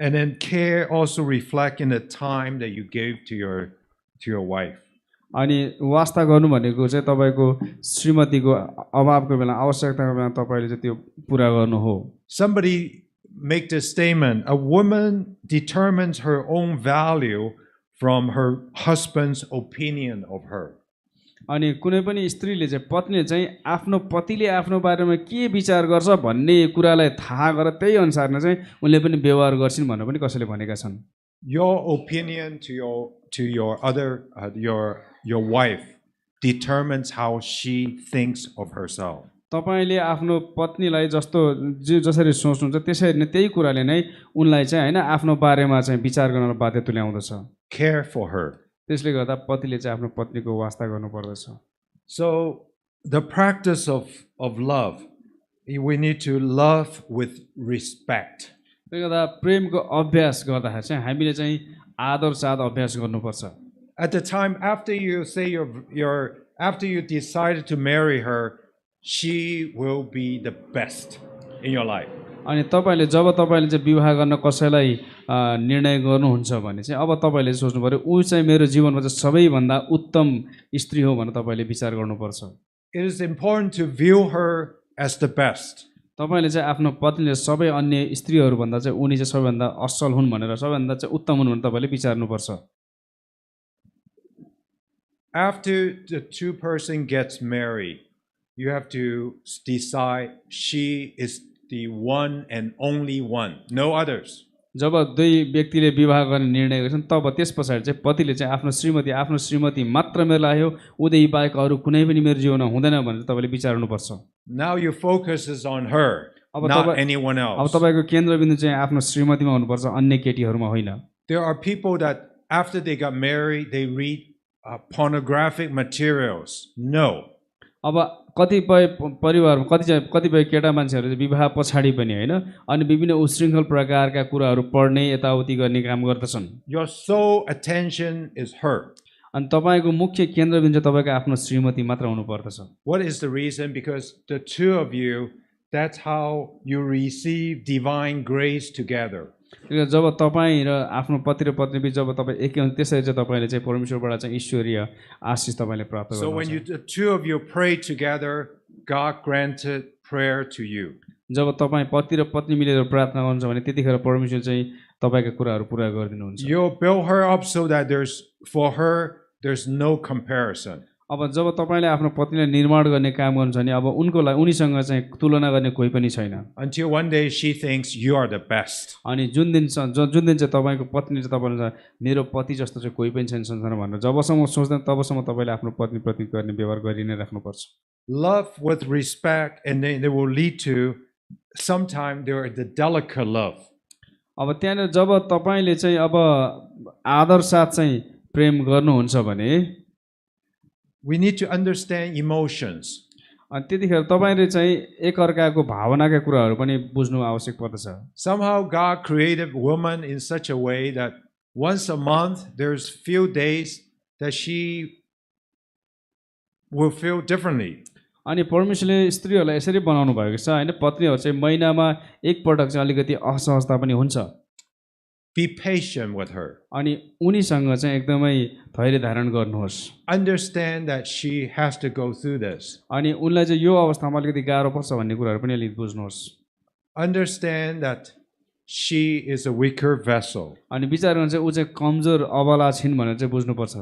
E: And then care also reflect in the time that you gave to your wife.
B: अनि वास्ता गर्नु भनेको चाहिँ तपाईको श्रीमतीको अभावको बेला आवश्यकताको बेला तपाईले चाहिँ त्यो पूरा गर्नु हो।
E: Somebody make this statement, a woman determines her own value from her husband's opinion of her.
B: अनि कुनै पनि स्त्रीले चाहिँ पत्नीले चाहिँ आफ्नो पतिले आफ्नो बारेमा के विचार गर्छ भन्ने कुरालाई थाहा गरेर त्यही अनुसार नै चाहिँ उनले पनि व्यवहार गर्छिन् भनेर पनि कसैले भनेका छन्।
E: Your opinion to your wife determines how she thinks of herself.
B: तपाईले आफ्नो पत्नीलाई जसरी सोच्नुहुन्छ त्यसरी नै त्यही कुराले नै उनलाई चाहिँ हैन आफ्नो बारेमा चाहिँ विचार गर्न बाध्य तुल्याउँदछ।
E: Care for her.
B: त्यसले गर्दा पतिले चाहिँ आफ्नो पत्नीको वास्ता गर्नुपर्दछ।
E: So the practice of love, we need to love with respect.
B: त्यसले गर्दा प्रेमको अभ्यास गर्दाखेरि चाहिँ हामीले चाहिँ आदर साथ अभ्यास गर्नुपर्छ।
E: At the time after you say after you decided to marry her, she will be the best in your life.
B: अनि तपाईले जब तपाईले चाहिँ विवाह गर्न कसैलाई निर्णय गर्नुहुन्छ भने चाहिँ अब तपाईले सोच्नु पर्यो उ चाहिँ मेरो जीवनमा चाहिँ सबैभन्दा उत्तम स्त्री हो भनेर तपाईले विचार गर्नुपर्छ।
E: It is important to view her as the best.
B: तपाईले चाहिँ आफ्नो पत्नीले सबै अन्य स्त्रीहरू भन्दा चाहिँ उनी चाहिँ सबैभन्दा असल हुन् भनेर सबैभन्दा चाहिँ उत्तम हुन् भनेर तपाईले विचार्नुपर्छ।
E: After the two person gets married, you have to decide she is the one and only one, no others.
B: जब दुई व्यक्तिले विवाह गर्ने निर्णय गर्छन् तब त्यसपछाडि चाहिँ पतिले चाहिँ आफ्नो श्रीमती मात्र मेरो लागि हो, उदय बाहेक अरू कुनै पनि मेरो जीवनमा हुँदैन भनेर तपाईले विचार्नुपर्छ।
E: Now your focus is on her, not anyone
B: अब
E: else.
B: तपाईको केन्द्रबिन्दु चाहिँ आफ्नो श्रीमतीमा हुनुपर्छ, अन्य केटीहरूमा होइन।
E: There are people that after they got married, they read pornographic materials. No.
B: अब कतिपय परिवारमा कतिपय केटा मान्छेहरू चाहिँ विवाह पछाडि पनि होइन अनि विभिन्न उशृङ्खल प्रकारका कुराहरू पढ्ने यताउति गर्ने काम गर्दछन्।
E: Your sole attention is her.
B: अनि तपाईको मुख्य केन्द्रबिन्दु चाहिँ तपाईको आफ्नो श्रीमती मात्र हुनुपर्दछ।
E: What is the reason? Because the two of you, that's how you receive divine grace together.
B: जब तपाईँ र आफ्नो पति र पत्नी बिच जब तपाईँ एकै हुनुहुन्छ त्यसरी चाहिँ तपाईले चाहिँ परमेश्वरबाट चाहिँ ईश्वरीय आशीष तपाईले प्राप्त
E: So when
B: गर्नुहुन्छ।
E: the two of you pray together, God granted prayer to you.
B: जब तपाईँ पति र पत्नी मिलेर प्रार्थना गर्नुहुन्छ भने त्यतिखेर परमेश्वर चाहिँ तपाईका कुराहरू पुरा गरिदिनुहुन्छ।
E: You build her up so that there's no comparison.
B: अब जब तपाईले आफ्नो पत्नीलाई निर्माण गर्ने काम गर्नुहुन्छ भने अब उनीसँग चाहिँ तुलना गर्ने कोही पनि छैन।
E: Until one day she thinks you are the best.
B: अनि जुन दिन चाहिँ तपाईको पत्नीले चाहिँ तपाईलाई मेरो पति जस्तो चाहिँ कोही पनि छैन संसारमा भनेर जबसम्म सोच्दैन तबसम्म तपाईले आफ्नो पत्नीप्रति गर्ने व्यवहार गरि नै राख्नुपर्छ।
E: Love with respect, and then it will lead to sometimes there is the delicate love.
B: अब त्यहाँनिर जब तपाईले चाहिँ अब आदर साथ चाहिँ प्रेम गर्नुहुन्छ भने
E: we need to understand emotions.
B: अनि त्यतिखेर तपाईँले चाहिँ एकअर्काको भावनाका कुराहरू पनि बुझ्नु आवश्यक पर्दछ।
E: Somehow God created woman in such a way that once a month there's few days that she will feel differently.
B: अनि परमेश्वरले स्त्रीहरूलाई यसरी बनाउनु भएको छ होइन, पत्नीहरू चाहिँ महिनामा एकपटक चाहिँ अलिकति असहजता पनि हुन्छ।
E: Be patient with her.
B: अनि उनीसँग चाहिँ एकदमै धैर्य धारण गर्नुहोस्।
E: Understand that she has to go through this.
B: अनि उनलाई चाहिँ यो अवस्थामा अलिकति गाह्रो पर्छ भन्ने कुराहरू पनि अलिकति बुझ्नुहोस्।
E: Understand that she is a weaker vessel.
B: अनि विचार गर्नु चाहिँ ऊ चाहिँ कमजोर अबला छिन् भनेर चाहिँ बुझ्नुपर्छ।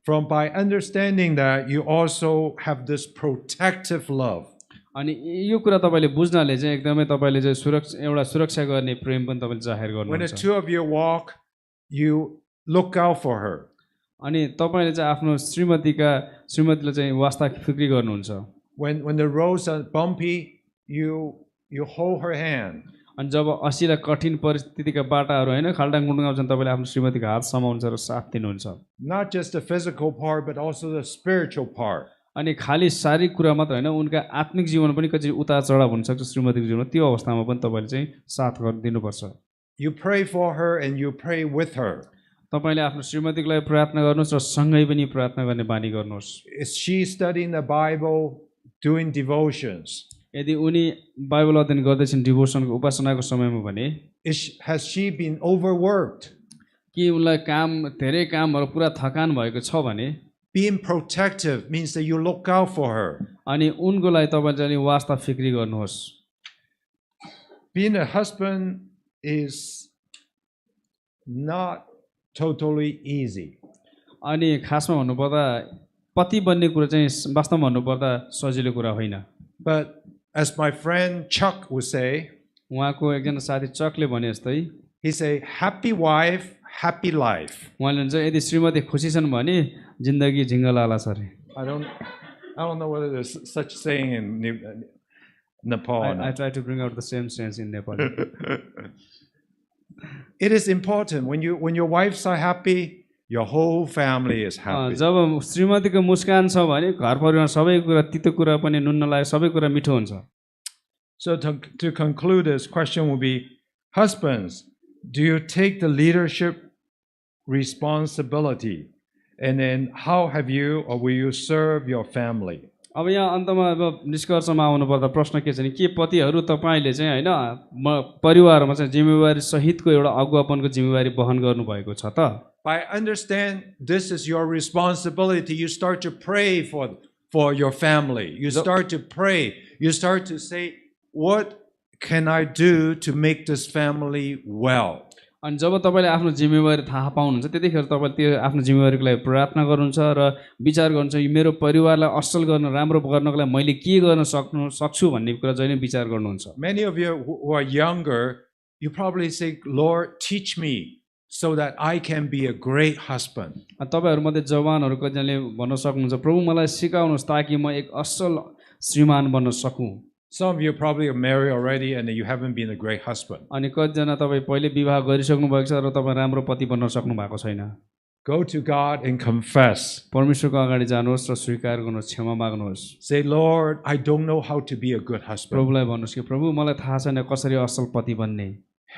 E: By understanding that, you also have this protective love.
B: अनि यो कुरा तपाईँले बुझ्नाले चाहिँ एकदमै तपाईँले चाहिँ एउटा सुरक्षा गर्ने प्रेम पनि तपाईँले जाहेर
E: When the
B: गर्नुहुन्छ।
E: two of you walk, you look out for her.
B: अनि तपाईँले चाहिँ आफ्नो श्रीमतीलाई चाहिँ वास्ता फिक्री गर्नुहुन्छ।
E: When the roads are bumpy, you hold her hand.
B: अनि जब असिला कठिन परिस्थितिका बाटाहरू होइन खाल्टाङ खुल्टाङ आउँछन् तपाईँले आफ्नो श्रीमतीको हात समाउनुहुन्छ र साथ दिनुहुन्छ।
E: Not just the physical part, but also the spiritual part.
B: अनि खालि शारीरिक कुरा मात्र होइन, उनका आत्मिक जीवन पनि कति उतार चढाव हुनसक्छ श्रीमतीको जीवनमा, त्यो अवस्थामा पनि तपाईँले चाहिँ साथ दिनुपर्छ।
E: You pray for her and you pray with her.
B: तपाईँले आफ्नो श्रीमतीको लागि प्रार्थना गर्नुहोस् र सँगै पनि प्रार्थना गर्ने बानी गर्नुहोस्।
E: Is she studying the Bible, doing devotions?
B: यदि उनी बाइबल अध्ययन गर्दैछन् डिभोसनको उपासनाको समयमा भने
E: Has she been overworked?
B: कि उनलाई धेरै कामहरू पुरा थकान भएको छ भने
E: Being protective means that you look out for her.
B: अनि उनको लागि तपाईँले चाहिँ वास्ता फिक्री गर्नुहोस्।
E: Being a husband is not totally easy.
B: अनि खासमा भन्नुपर्दा पति बन्ने कुरा चाहिँ वास्तवमा भन्नुपर्दा सजिलो कुरा होइन।
E: But as my friend Chuck would say,
B: उहाँको एकजना साथी चकले भने जस्तै
E: he say, happy wife, happy life.
B: उहाँले भन्छ यदि श्रीमती खुसी छन् भने जिन्दगी झिङ्गलाला छ अरे।
E: I don't know whether there's such saying in Nepal or
B: I
E: not.
B: try to bring out the same sense in Nepali.
E: It is important when your wives are happy, your whole family is happy.
B: जब श्रीमतीको मुस्कान छ भने घर परिवार सबै कुरा तितो कुरा पनि नुन नलागे सबै कुरा मिठो हुन्छ।
E: So to conclude, this question will be, husbands, do you take the leadership responsibility? And then how have you or will you serve your family?
B: अब यहाँ अन्तमा अब निष्कर्षमा आउनुपर्दा प्रश्न के छ भने के पतिहरू तपाईँले चाहिँ होइन परिवारमा चाहिँ जिम्मेवारी सहितको एउटा अगुवापनको जिम्मेवारी वहन गर्नुभएको छ त?
E: By understand this is your responsibility, you start to pray for your family. You start to pray. You start to say, what can I do to make this family well?
B: अनि जब तपाईँले आफ्नो जिम्मेवारी थाहा पाउनुहुन्छ त्यतिखेर तपाईँले त्यो आफ्नो जिम्मेवारीको लागि प्रार्थना गर्नुहुन्छ र विचार गर्नुहुन्छ यो मेरो परिवारलाई असल गर्न राम्रो गर्नको लागि मैले के गर्न सक्छु भन्ने कुरा जहिले विचार गर्नुहुन्छ।
E: Many of you who are younger, you probably say, Lord, teach me so that I can be a great husband.
B: तपाईँहरूमध्ये जवानहरू कतिजनाले भन्न सक्नुहुन्छ प्रभु मलाई सिकाउनुहोस् ताकि म एक असल श्रीमान बन्न सकूँ।
E: Some of you probably are married already and you haven't been a great husband.
B: अनि कतिजना तपाईँ पहिले विवाह गरिसक्नु भएको छ र तपाईँ राम्रो पति बन्न सक्नु भएको छैन।
E: Go to God and confess.
B: परमेश्वरको अगाडि जानुहोस् र स्वीकार गर्नुहोस्, क्षमा माग्नुहोस्।
E: Say, Lord, I don't know how to be a good husband.
B: प्रभुलाई भन्नुहोस् कि प्रभु मलाई थाहा छैन कसरी असल पति बन्ने,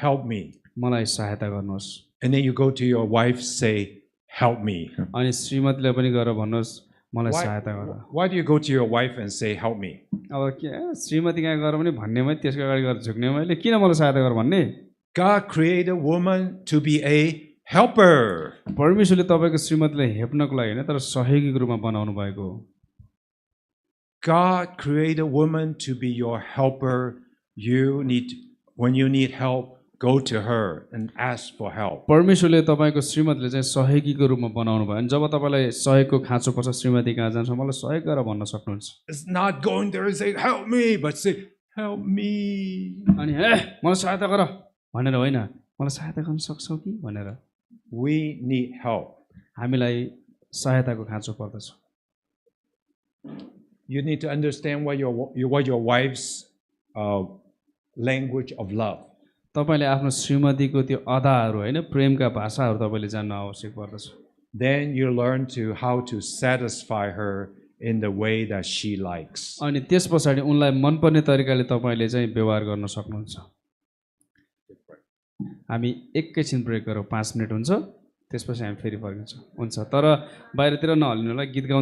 E: Help me.
B: मलाई सहायता गर्नुहोस्।
E: And then you go to your wife, say, help me.
B: अनि श्रीमतीलाई पनि गएर भन्नुहोस् मलाई सहायता गर।
E: Why do you go to your wife and say, help me?
B: अब के श्रीमती कहाँ गएर पनि भन्नेमै त्यसको अगाडि गएर झुक्ने मैले किन मलाई सहायता गर भन्ने?
E: God created woman to be a helper.
B: परमेश्वरले तपाईँको श्रीमतीलाई हेप्नको लागि होइन तर सहयोगीको रूपमा बनाउनु भएको हो।
E: God created woman to be your helper. When you need help, go to her and ask for help.
B: परमेश्वरले तपाईँको श्रीमतीले चाहिँ सहयोगीको रूपमा बनाउनु भयो अनि जब तपाईँलाई सहयोगको खाँचो पर्छ श्रीमती कहाँ जान्छ मलाई सहयोग गर भन्न सक्नुहुन्छ।
E: It's not going there and say, help me, but say, help me.
B: अनि मलाई सहायता गर भनेर होइन, मलाई सहायता गर्न सक्छौ कि भनेर।
E: We need help.
B: हामीलाई सहायताको खाँचो पर्दछ।
E: You need to understand what your wife's language of love.
B: तपाईँले आफ्नो श्रीमतीको त्यो अदाहरू होइन प्रेमका भाषाहरू तपाईँले जान्नु आवश्यक पर्दछ।
E: then you learn to how to satisfy her in the way that she likes.
B: अनि त्यस पछाडि उनलाई मनपर्ने तरिकाले तपाईँले चाहिँ व्यवहार गर्न सक्नुहुन्छ। हामी एकैछिन ब्रेक गरौँ, 5 मिनट हुन्छ, त्यसपछि हामी फेरि फर्किन्छौँ। हुन्छ, तर बाहिरतिर नहल्नु होला, गीत गाउनु